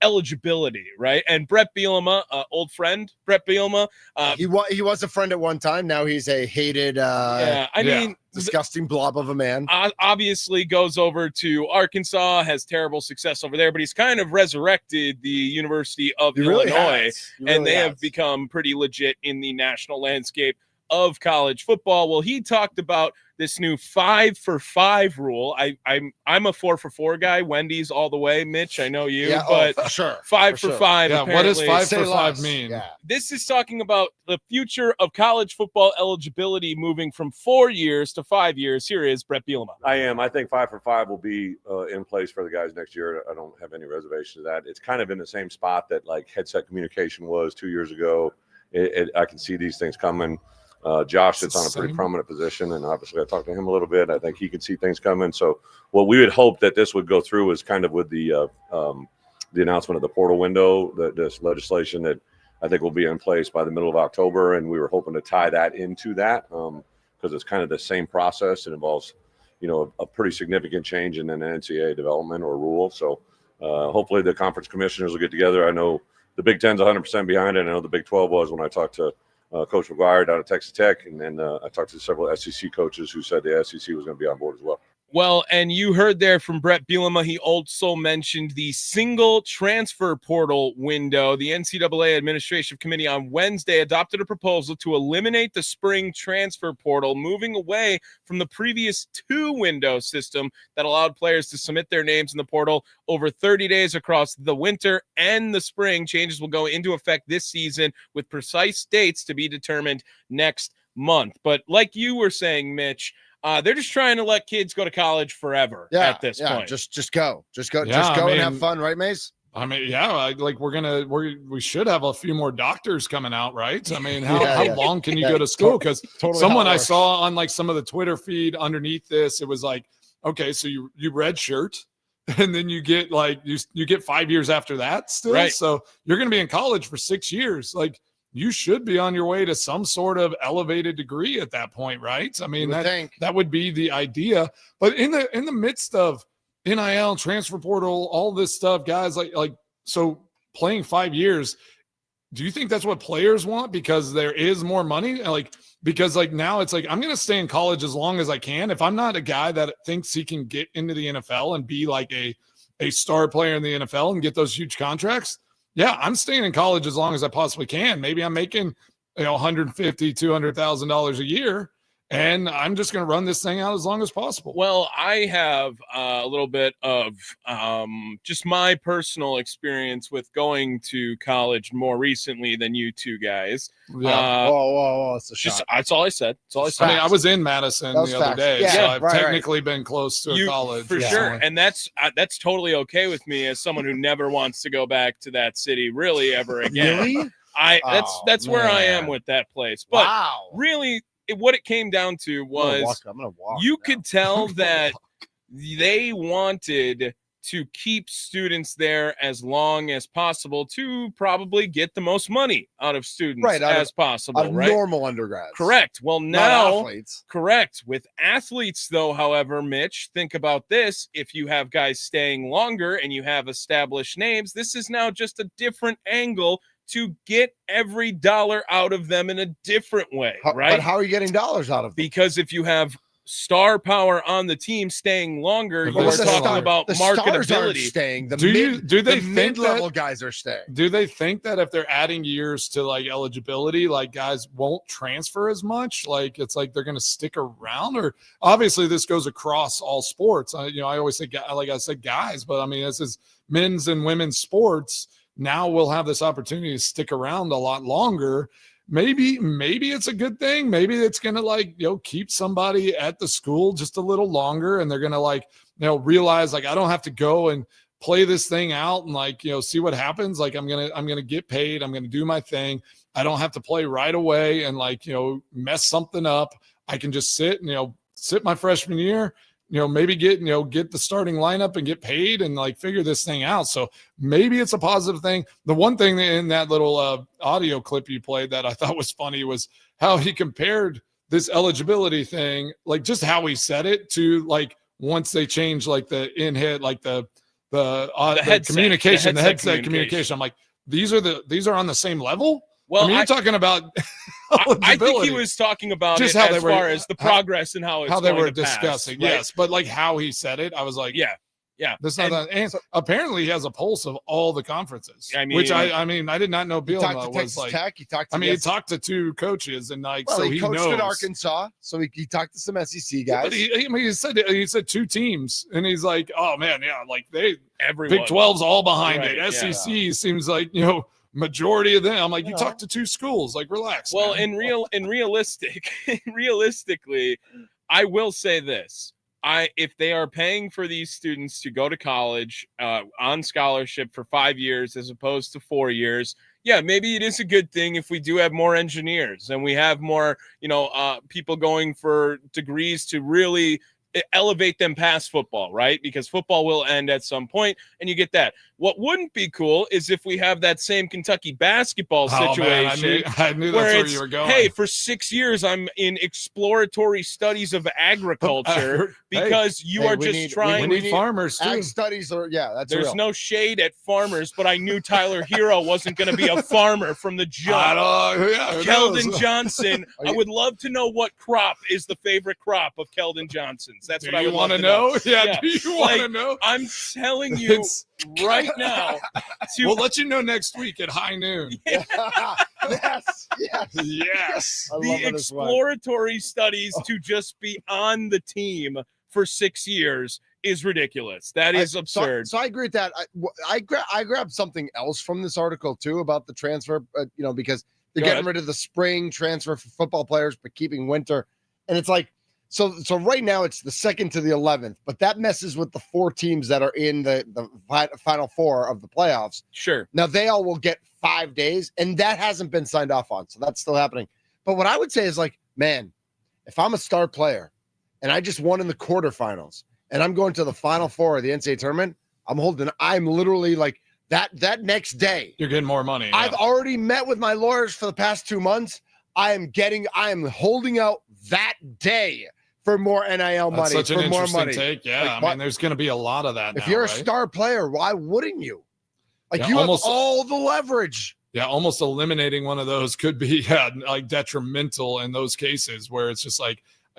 eligibility, right? And Brett Bielema, old friend, Brett Bielema. He was a friend at one time. Now he's a hated, disgusting blob of a man. Obviously goes over to Arkansas, has terrible success over there, but he's kind of resurrected the University of Illinois, and they have become pretty legit in the national landscape of college football. Well, he talked about this new 5-for-5 rule. I'm a 4-for-4 guy. Wendy's all the way. Mitch, I know you, but for sure. 5-for-5. Yeah, what does 5-for-5 mean? Yeah. This is talking about the future of college football eligibility moving from 4 years to 5 years. Here is Brett Bielema. I am. I think 5-for-5 will be in place for the guys next year. I don't have any reservation to that. It's kind of in the same spot that like headset communication was 2 years ago. I can see these things coming. Josh sits on a pretty prominent position, and obviously I talked to him a little bit. I think he can see things coming. So what we would hope that this would go through is kind of with the announcement of the portal window, this legislation that I think will be in place by the middle of October, and we were hoping to tie that into that because it's kind of the same process. It involves, a pretty significant change in an NCAA development or rule. So hopefully the conference commissioners will get together. I know the Big Ten's 100% behind it. I know the Big 12 was when I talked to Coach McGuire down at Texas Tech, and then I talked to several SEC coaches who said the SEC was going to be on board as well. Well, and you heard there from Brett Bielema, he also mentioned the single transfer portal window. The NCAA Administrative Committee on Wednesday adopted a proposal to eliminate the spring transfer portal, moving away from the previous 2-window system that allowed players to submit their names in the portal over 30 days across the winter and the spring. Changes will go into effect this season with precise dates to be determined next month. But like you were saying, Mitch, they're just trying to let kids go to college forever at this point. Just go and have fun, right, Mace? I mean, we should have a few more doctors coming out, right? I mean, how long can you go to school? Because someone I saw on like some of the Twitter feed underneath this, it was like, okay, so you redshirt, and then you get like you get 5 years after that still. Right. So you're going to be in college for 6 years, like. You should be on your way to some sort of elevated degree at that point, right? I mean, that would be the idea. But in the midst of NIL, transfer portal, all this stuff, guys, like so playing 5 years, do you think that's what players want because there is more money? Because now it's like, I'm going to stay in college as long as I can. If I'm not a guy that thinks he can get into the NFL and be like a star player in the NFL and get those huge contracts, yeah, I'm staying in college as long as I possibly can. Maybe I'm making $150,000, $200,000 a year, and I'm just going to run this thing out as long as possible. Well, I have a little bit of just my personal experience with going to college more recently than you two guys. Yeah. Whoa. It's a shot. That's all I said. That's all I said. I mean, I was in Madison the other day, so I've technically been close to a college. For sure. And that's totally okay with me as someone who never wants to go back to that city really ever again. Really? That's where I am with that place. But really, what it came down to was you could tell that they wanted to keep students there as long as possible to probably get the most money out of students as possible, right? Normal undergrads. Correct. Well, now, athletes. Correct. With athletes, though, however, Mitch, think about this. If you have guys staying longer and you have established names, this is now just a different angle to get every dollar out of them in a different way, right? But how are you getting dollars out of them? Because if you have star power on the team staying longer, But you're talking about the stars aren't marketability. staying. Do they think mid-level guys are staying? Do they think that if they're adding years to like eligibility, like guys won't transfer as much? Like it's like they're going to stick around? Or obviously this goes across all sports. I always say, like I said, guys, but I mean, this is men's and women's sports. Now we'll have this opportunity to stick around a lot longer. Maybe it's a good thing. Maybe it's going to keep somebody at the school just a little longer, and they're going to realize like, I don't have to go and play this thing out and see what happens. Like I'm going to get paid. I'm going to do my thing. I don't have to play right away and mess something up. I can just sit my freshman year, maybe get the starting lineup and get paid and figure this thing out. So maybe it's a positive thing. The one thing in that little audio clip you played that I thought was funny was how he compared this eligibility thing, just how he said it to once they change the in-hit, the headset communication, the headset communication. I'm like, these are on the same level. Well, I mean, you're talking about I think he was talking about just how as far as the progress and how they were discussing. Right? Yes, but how he said it, I was like, yeah. That's not that. And apparently, he has a pulse of all the conferences. I mean, I did not know Bielema was Tech, he talked At Arkansas, so he talked to some SEC guys. But he said two teams, and he's like, oh man, yeah, everyone. Big 12's all behind it. SEC seems like majority of them. I'm like, you talk to two schools, relax. Well, man. realistically, I will say this. If they are paying for these students to go to college on scholarship for 5 years as opposed to 4 years, yeah, maybe it is a good thing if we do have more engineers and we have more, people going for degrees to really elevate them past football, right? Because football will end at some point, and you get that. What wouldn't be cool is if we have that same Kentucky basketball situation. Man, I knew that's where you were going. Hey, for 6 years, I'm in exploratory studies of agriculture because you are just trying. We need farmers too. Ag studies There's real. No shade at farmers, but I knew Tyler Hero wasn't going to be a farmer from the jump. Keldon Johnson. I would love to know what crop is the favorite crop of Keldon Johnson's. That's what I would want to know. Yeah, do you want to know? I'm telling you right now. We'll let you know next week at high noon. Yeah. Yes. The exploratory studies to just be on the team for 6 years is ridiculous. That is absurd. So I agree with that. I grabbed something else from this article too about the transfer, because they're getting rid of the spring transfer for football players, but keeping winter. And it's so right now it's the 2nd to the 11th, but that messes with the 4 teams that are in the final 4 of the playoffs. Sure. Now they all will get 5 days, and that hasn't been signed off on, so that's still happening. But what I would say is man, if I'm a star player and I just won in the quarterfinals and I'm going to the final 4 of the NCAA tournament, I'm literally that next day. You're getting more money. I've already met with my lawyers for the past 2 months. I am holding out that day for more NIL money. That's such for an more interesting money. take. Yeah, there's going to be a lot of that. If you're a star player, why wouldn't you? You have all the leverage. Yeah, almost eliminating one of those could be detrimental in those cases where it's just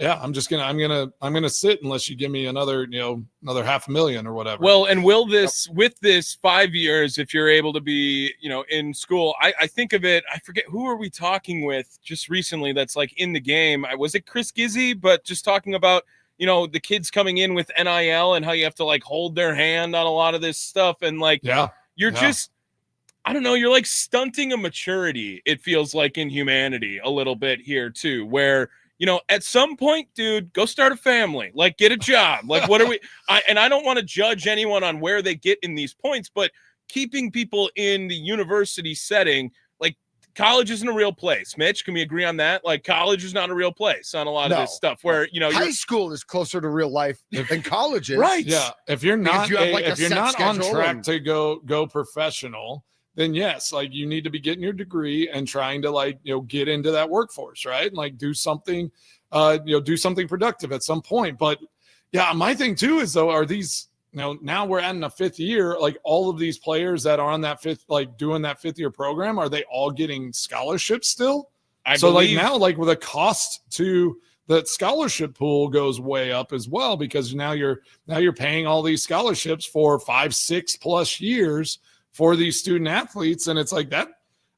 yeah, I'm gonna sit unless you give me another $500,000 or whatever. Well, and with this 5 years, if you're able to be, in school, I think of it, I forget who are we talking with just recently that's like in the game. Was it Chris Gizzy? But just talking about, the kids coming in with NIL and how you have to like hold their hand on a lot of this stuff. And like, just, I don't know, you're like stunting a maturity. It feels like in humanity a little bit here too, where, at some point, dude, go start a family, like get a job. Like, what are we? I don't want to judge anyone on where they get in these points, but keeping people in the university setting, like college isn't a real place. Mitch, can we agree on that? Like college is not a real place on a lot of this stuff where, high school is closer to real life than college is. Right. Yeah. If you're not, if you're not on track to go professional, then yes, like you need to be getting your degree and trying to get into that workforce, right? And like do something productive at some point. But yeah, my thing too is though, are these, now we're in a fifth year, like all of these players that are on that doing that fifth year program, are they all getting scholarships still? I believe. Like now, like with a cost to the scholarship pool goes way up as well, because now you're paying all these scholarships for 5-6+ years for these student athletes. And it's like that.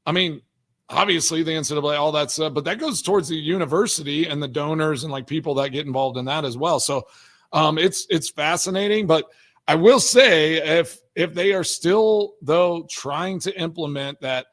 I mean, obviously the NCAA, all that stuff, but that goes towards the university and the donors and like people that get involved in that as well. So it's fascinating, but I will say if they are still though trying to implement that,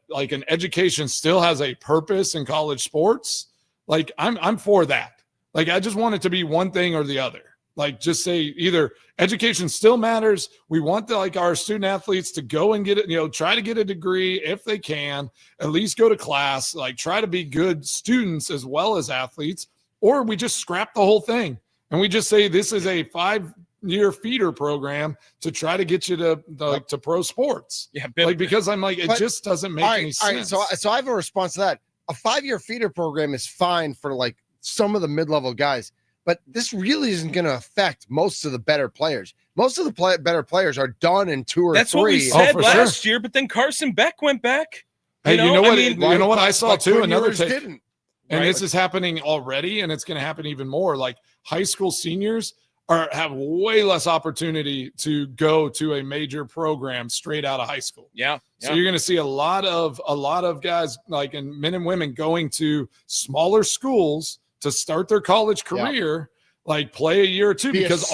like an education still has a purpose in college sports, like I'm for that. Like, I just want it to be one thing or the other. Like, just say either education still matters. We want our student athletes to go and get it, try to get a degree if they can, at least go to class, like try to be good students as well as athletes, or we just scrap the whole thing. And we just say this is a 5-year feeder program to try to get you to pro sports. Yeah, because I'm like, it just doesn't make any sense. All right, so I have a response to that. A 5-year feeder program is fine for like some of the mid-level guys. But this really isn't going to affect most of the better players. Most of the better players are done in 2 or 3. That's what we said last year, but then Carson Beck went back. You know what I saw too? Another take. Didn't. And this is happening already, and it's going to happen even more. Like high school seniors have way less opportunity to go to a major program straight out of high school. Yeah. So you're going to see a lot of guys, like, and men and women going to smaller schools to start their college career, like play a year or two, because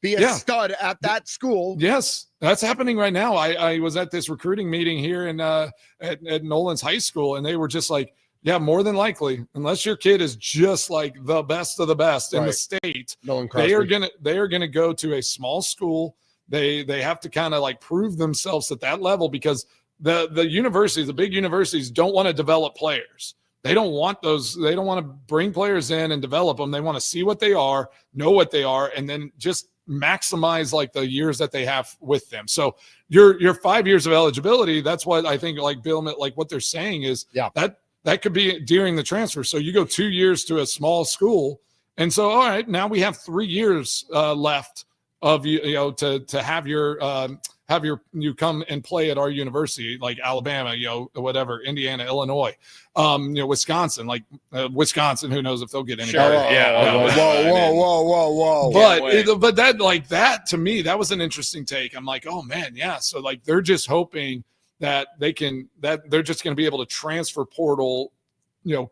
be a stud at that school. Yes, that's happening right now. I was at this recruiting meeting here in at Nolan's high school, and they were just like, yeah, more than likely, unless your kid is just like the best of the best in the state, they are gonna go to a small school. They have to kind of like prove themselves at that level, because the universities, the big universities, don't want to develop players. They don't want those. They don't want to bring players in and develop them. They want to see what they are, know what they are, and then just maximize like the years that they have with them. So your 5 years of eligibility, that's what I think, like Bill, like what they're saying is that could be during the transfer. So you go 2 years to a small school, and so all right, now we have 3 years left of to have you come and play at our university, like Alabama, whatever, Indiana, Illinois, Wisconsin, Wisconsin, who knows if they'll get any. Sure. Whoa. But that, like, that to me, that was an interesting take. I'm like, oh man. Yeah. So like, they're just hoping that they're just going to be able to transfer portal,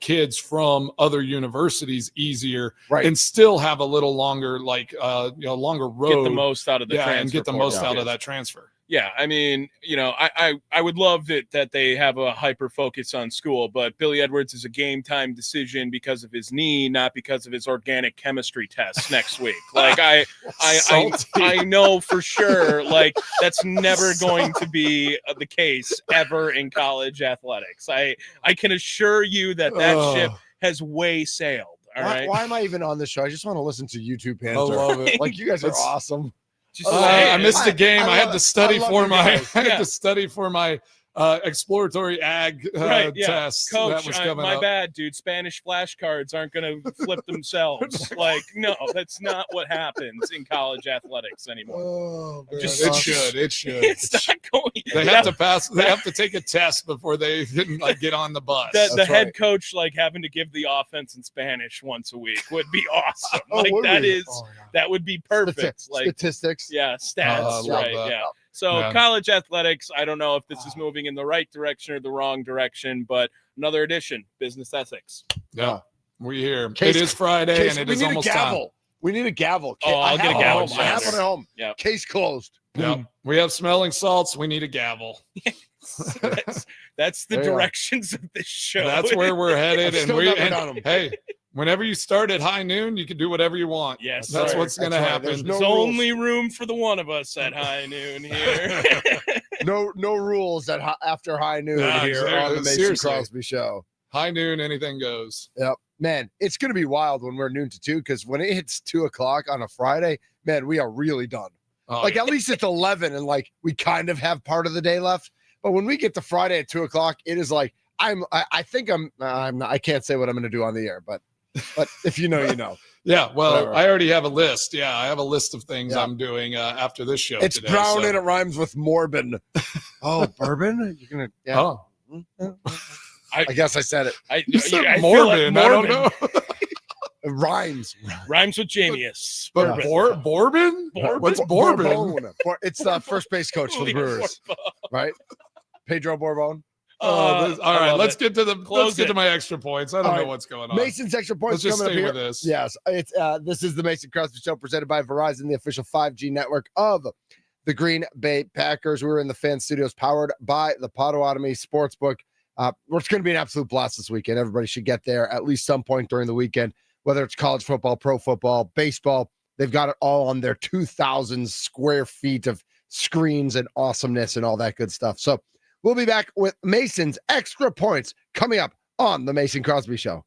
kids from other universities easier, and still have a little longer, longer road. Get the most out of the transfer. And get the most out of that transfer. Yeah, I mean, I would love that they have a hyper focus on school, but Billy Edwards is a game time decision because of his knee, not because of his organic chemistry test next week. Like I know for sure, like that's never going to be the case ever in college athletics. I can assure you that ship has way sailed. All right. Why am I even on this show? I just want to listen to YouTube Panther. I love it. Like, you guys are awesome. I missed the game. I had to study for my exploratory ag Right, yeah. test Coach, that was coming my up. bad, dude. Spanish flashcards aren't going to flip themselves. Like, no, that's not what happens in college athletics anymore. Oh, man. It should. It's not going. They have to pass. They have to take a test before they can get on the bus. The head coach having to give the offense in Spanish once a week would be awesome. That would be perfect. Statistics. Yeah, stats. Right. that. Yeah. So college athletics, I don't know if this is moving in the right direction or the wrong direction, but another edition, business ethics. Yeah, we here. It is Friday, and it is almost time. We need a gavel. I'll get a gavel. I have one at home. Yeah. Case closed. Yeah. We have smelling salts. We need a gavel. That's the directions of this show. That's where we're headed. Hey, whenever you start at high noon, you can do whatever you want. Yes, that's what's going to happen. There's only room for the one of us at high noon here. no rules after high noon here on the Mason Crosby Show. High noon, anything goes. Yep. Man, it's going to be wild when we're noon to 2, because when it hits 2 o'clock on a Friday, man, we are really done. At least it's 11 and we kind of have part of the day left. But when we get to Friday at 2 o'clock, it is I can't say what I'm going to do on the air, but if you know, you know. Yeah, well, whatever. I already have a list. Yeah, I have a list of things I'm doing after this show. It's today, brown and it rhymes with Morbin. Oh, bourbon? You're gonna? Yeah. Oh. I guess I said it. I Morbin. I don't know. It rhymes with Jamius. But Bourbon? What's Bourbon? It's the first base coach for the Brewers, right? Pedro Bourbon. All right, let's get to my extra points. I don't know what's going on. Mason's extra points. Let's just coming stay up with here. this. Yes, it's this is the Mason Crosby Show presented by Verizon, the official 5G network of the Green Bay Packers. We're in the fan studios, powered by the Potawatomi Sportsbook. It's going to be an absolute blast this weekend. Everybody should get there at least some point during the weekend, whether it's college football, pro football, baseball. They've got it all on their 2,000 square feet of screens and awesomeness and all that good stuff. So we'll be back with Mason's extra points coming up on the Mason Crosby Show.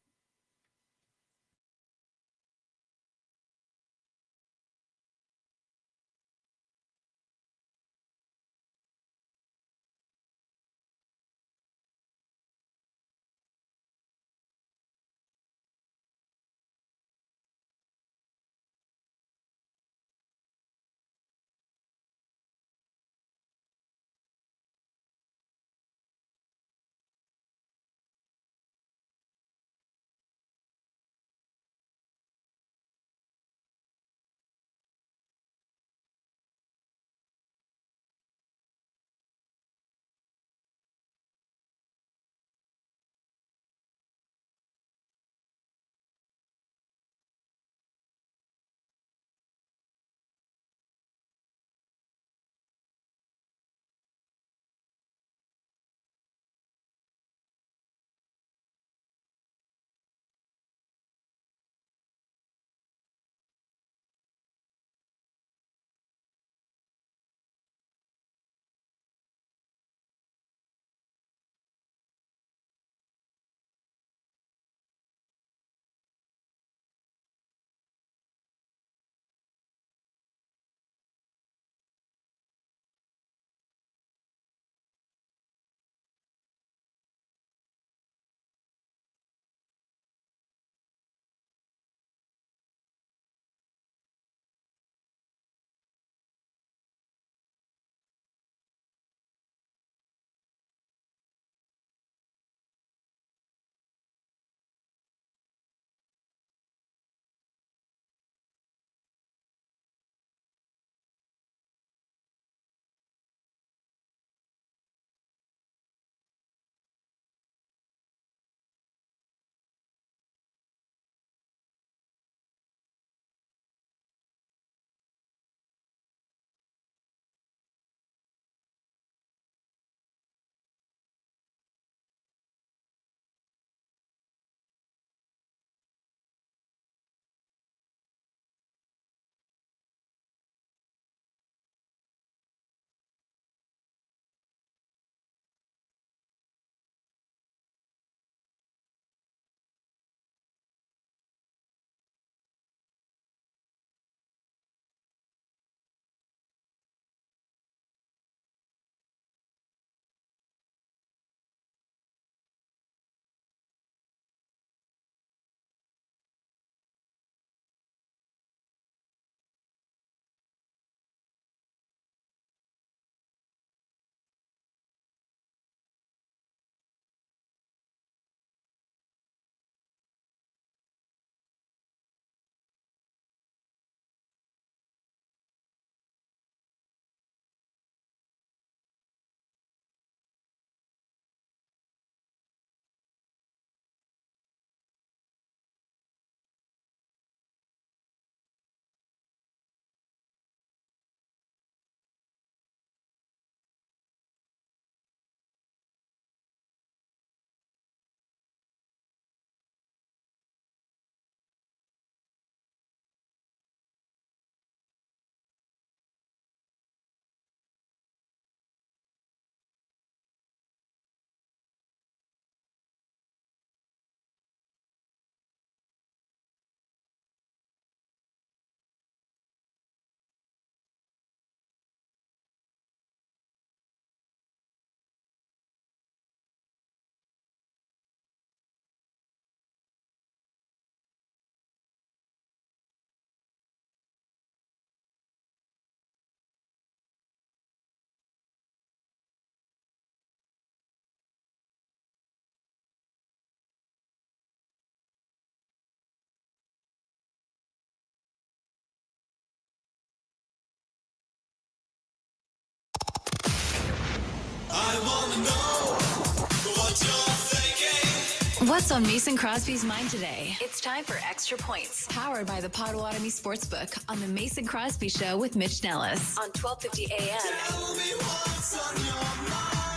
What's on Mason Crosby's mind today? It's time for Extra Points, powered by the Potawatomi Sportsbook on the Mason Crosby Show with Mitch Nelles on 1250 AM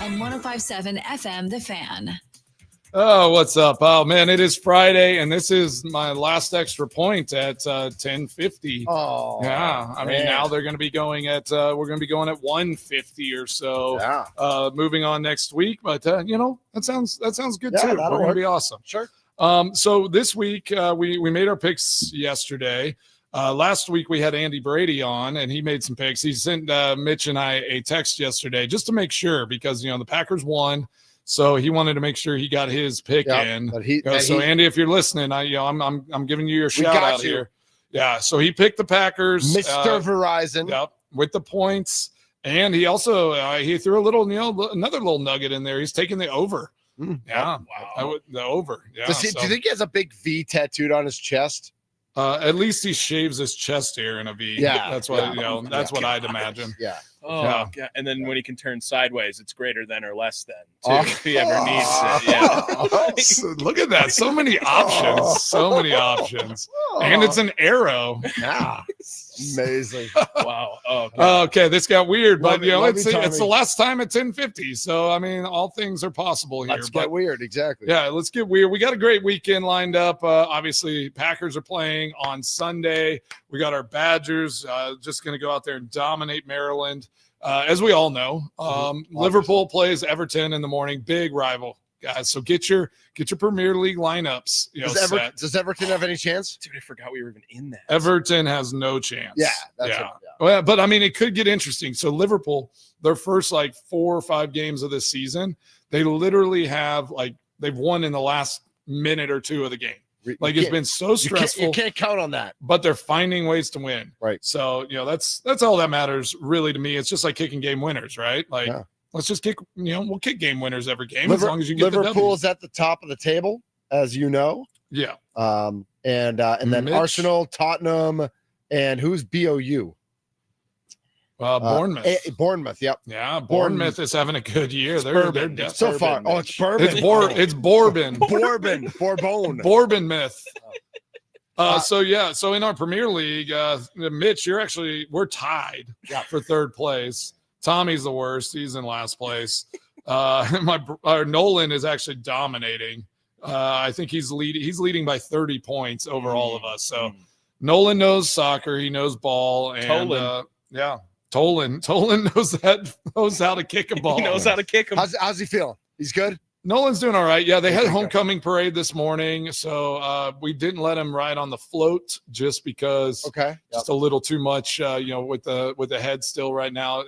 and 105.7 FM, The Fan. Oh, what's up? Oh, man, it is Friday, and this is my last extra point at 10:50. Oh, yeah. I mean, now they're going to be going at we're going to be going at 1:50 or so. Yeah. Moving on next week, but that sounds good too. We're going to be awesome. Sure. So this week we made our picks yesterday. Last week we had Andy Brady on, and he made some picks. He sent Mitch and I a text yesterday just to make sure, because the Packers won. So he wanted to make sure he got his pick in. But so Andy, if you're listening, I'm giving you your shout out here. Yeah. So he picked the Packers, Mr. Verizon. Yep, with the points, and he also he threw a little another little nugget in there. He's taking the over. Yeah. Wow. The over. Yeah. Do you think he has a big V tattooed on his chest? At least he shaves his chest hair in a V. Yeah. That's what that's what I'd imagine. Yeah. Oh, Yeah. God. And then when he can turn sideways, it's greater than or less than, too, if he ever needs it. Yeah. So look at that. So many options. So many options. And it's an arrow. Yeah. Amazing. Wow. Oh, God. Okay, this got weird, but Love it's you, the last time at 10:50. So I mean, all things are possible here. Let's get weird. Exactly. Yeah, let's get weird. We got a great weekend lined up. Obviously, Packers are playing on Sunday. We got our Badgers just going to go out there and dominate Maryland. As we all know, Liverpool plays Everton in the morning. Big rival, guys. So get your Premier League lineups. Does Everton have any chance? Dude, I forgot we were even in that. Everton has no chance. Yeah. Well, but I mean, it could get interesting. So Liverpool, their first 4 or 5 games of this season, they literally have they've won in the last minute or two of the game. It's been so stressful. You can't count on that. But they're finding ways to win. Right. So, that's all that matters really to me. It's just like kicking game winners, right? Let's just kick, we'll kick game winners every game as long as you get the W. Liverpool's at the top of the table, as you know. Yeah. And then Mitch. Arsenal, Tottenham, and who's BOU? Bournemouth. Bournemouth, yep. Yeah, Bournemouth is having a good year. They're so far. Oh, it's bourbon. It's Bourbon. Bourbon. Bourbon myth. So in our Premier League, Mitch, we're tied for third place. Tommy's the worst. He's in last place. Nolan is actually dominating. I think he's leading by 30 points over all of us. So Nolan knows soccer. He knows ball. And Tolan knows how to kick a ball. He knows how to kick him. How's he feeling? He's good? Nolan's doing all right. Yeah, they had homecoming parade this morning, so we didn't let him ride on the float just because just a little too much, with the head still right now.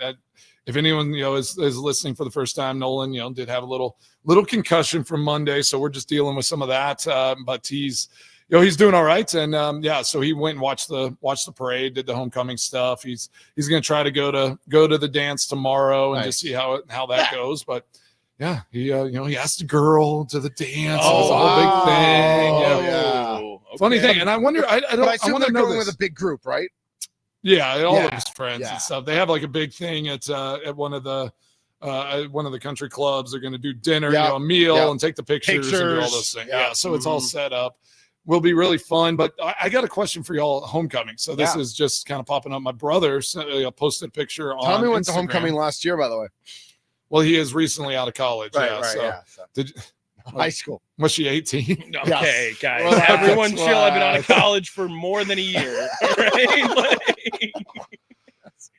If anyone is listening for the first time, Nolan did have a little concussion from Monday, so we're just dealing with some of that. But he's doing all right, and so he went and watched the parade, did the homecoming stuff. He's going to try to go to the dance tomorrow and just see how that goes. But yeah, he asked a girl to the dance. It was a whole big thing. Okay. Funny thing, and I wonder. I want to know this. With a big group, right? Yeah, all of his friends and stuff. They have a big thing at one of the country clubs. They're going to do dinner, a meal, and take the pictures and do all those things. Yeah, so it's all set up. Will be really fun. But I got a question for y'all. Homecoming. So this is just kind of popping up. My brother posted a picture on Tommy went Instagram. to homecoming last year, by the way. Well, he is recently out of college. High school. Was she 18? Okay, guys. Well, everyone chill. I've been out of college for more than a year. Right?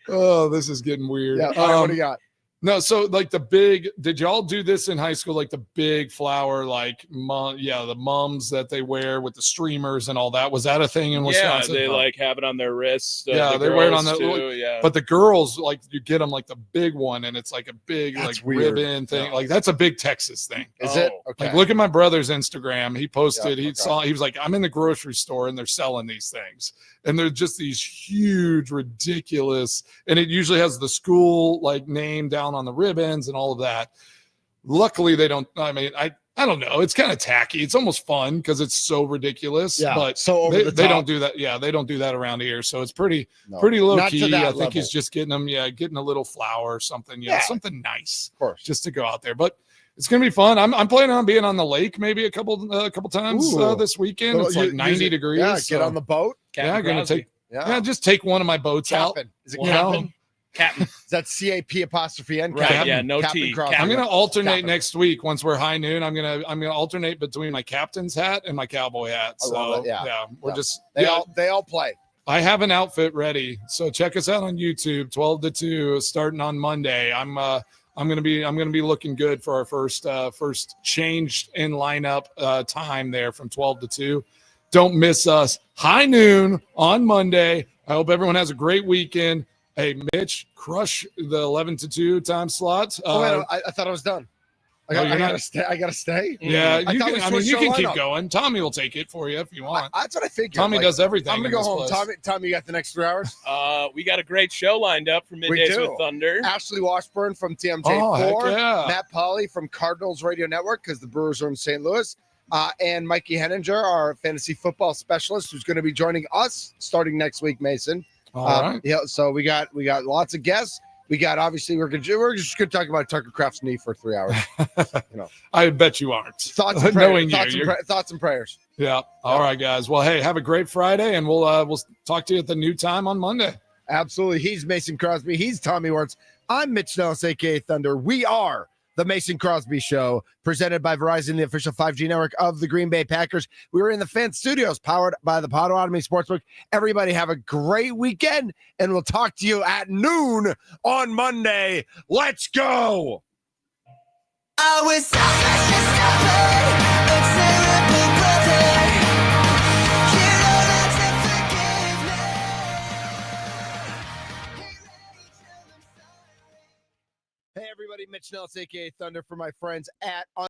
Oh, this is getting weird. Yeah, what do you got? No, so did y'all do this in high school? Like the big flower, the mums that they wear with the streamers and all that. Was that a thing in Wisconsin? Yeah, they have it on their wrists. They wear it on the too, yeah. But the girls, you get them the big one, and it's a big ribbon thing. Yeah. That's a big Texas thing. Is it? Okay. Look at my brother's Instagram. He posted. He was like, I'm in the grocery store and they're selling these things, and they're just these huge, ridiculous, and it usually has the school name down on the ribbons and all of that. Luckily, they don't. I mean, I I don't know. It's kind of tacky. It's almost fun because it's so ridiculous. Yeah, but so over the they top. don't do that. Yeah, they don't do that around here. So it's pretty No, low not to key. that I think level. he's just getting them. Yeah, getting a little flour or something. Yeah, something nice. Of course, just to go out there. But it's gonna be fun. I'm planning on being on the lake maybe a couple times this weekend. It's like 90 degrees. Yeah, get on the boat. I'm gonna take. Yeah, just take one of my boats out. Is it Captain? Captain. Is that CAP''N? Right. Captain. Yeah. No Captain T. Crosby. I'm gonna alternate Captain. next week once we're high noon. I'm gonna alternate between my captain's hat and my cowboy hat. I love So it, yeah. we're just They all play. I have an outfit ready, so check us out on YouTube. 12 to 2, starting on Monday. I'm gonna be looking good for our first changed in lineup time there from 12 to 2. Don't miss us. High noon on Monday. I hope everyone has a great weekend. Hey, Mitch, crush the 11 to 2 time slot. I thought I was done. I gotta stay. I gotta stay. Yeah, I you thought can. we I mean, you switched can our keep lineup. going. Tommy will take it for you if you want. That's what I figured. Tommy does everything. I'm gonna in go this home. place. Tommy, you got the next 3 hours. We got a great show lined up for Middays with Thunder. Ashley Washburn from TMJ4. Oh, heck yeah. Matt Polly from Cardinals Radio Network because the Brewers are in St. Louis. And Mikey Henninger, our fantasy football specialist, who's going to be joining us starting next week, Mason. All right. Yeah, so we got lots of guests. We got obviously we're just gonna talk about Tucker Kraft's knee for 3 hours. I bet you aren't. Thoughts and Knowing prayers. you, Thoughts and prayers. Yeah. All right, guys. Well, hey, have a great Friday, and we'll talk to you at the new time on Monday. Absolutely. He's Mason Crosby. He's Tommy Wirtz. I'm Mitch Nelles, aka Thunder. We are the Mason Crosby Show, presented by Verizon, the official 5G network of the Green Bay Packers. We were in the Fan Studios, powered by the Potawatomi Sportsbook. Everybody have a great weekend, and we'll talk to you at noon on Monday. Let's go! I was so much to stop it's terrible brother. You don't have to forgive me. Hey, everybody, Mitch Nelles, aka Thunder, for my friends at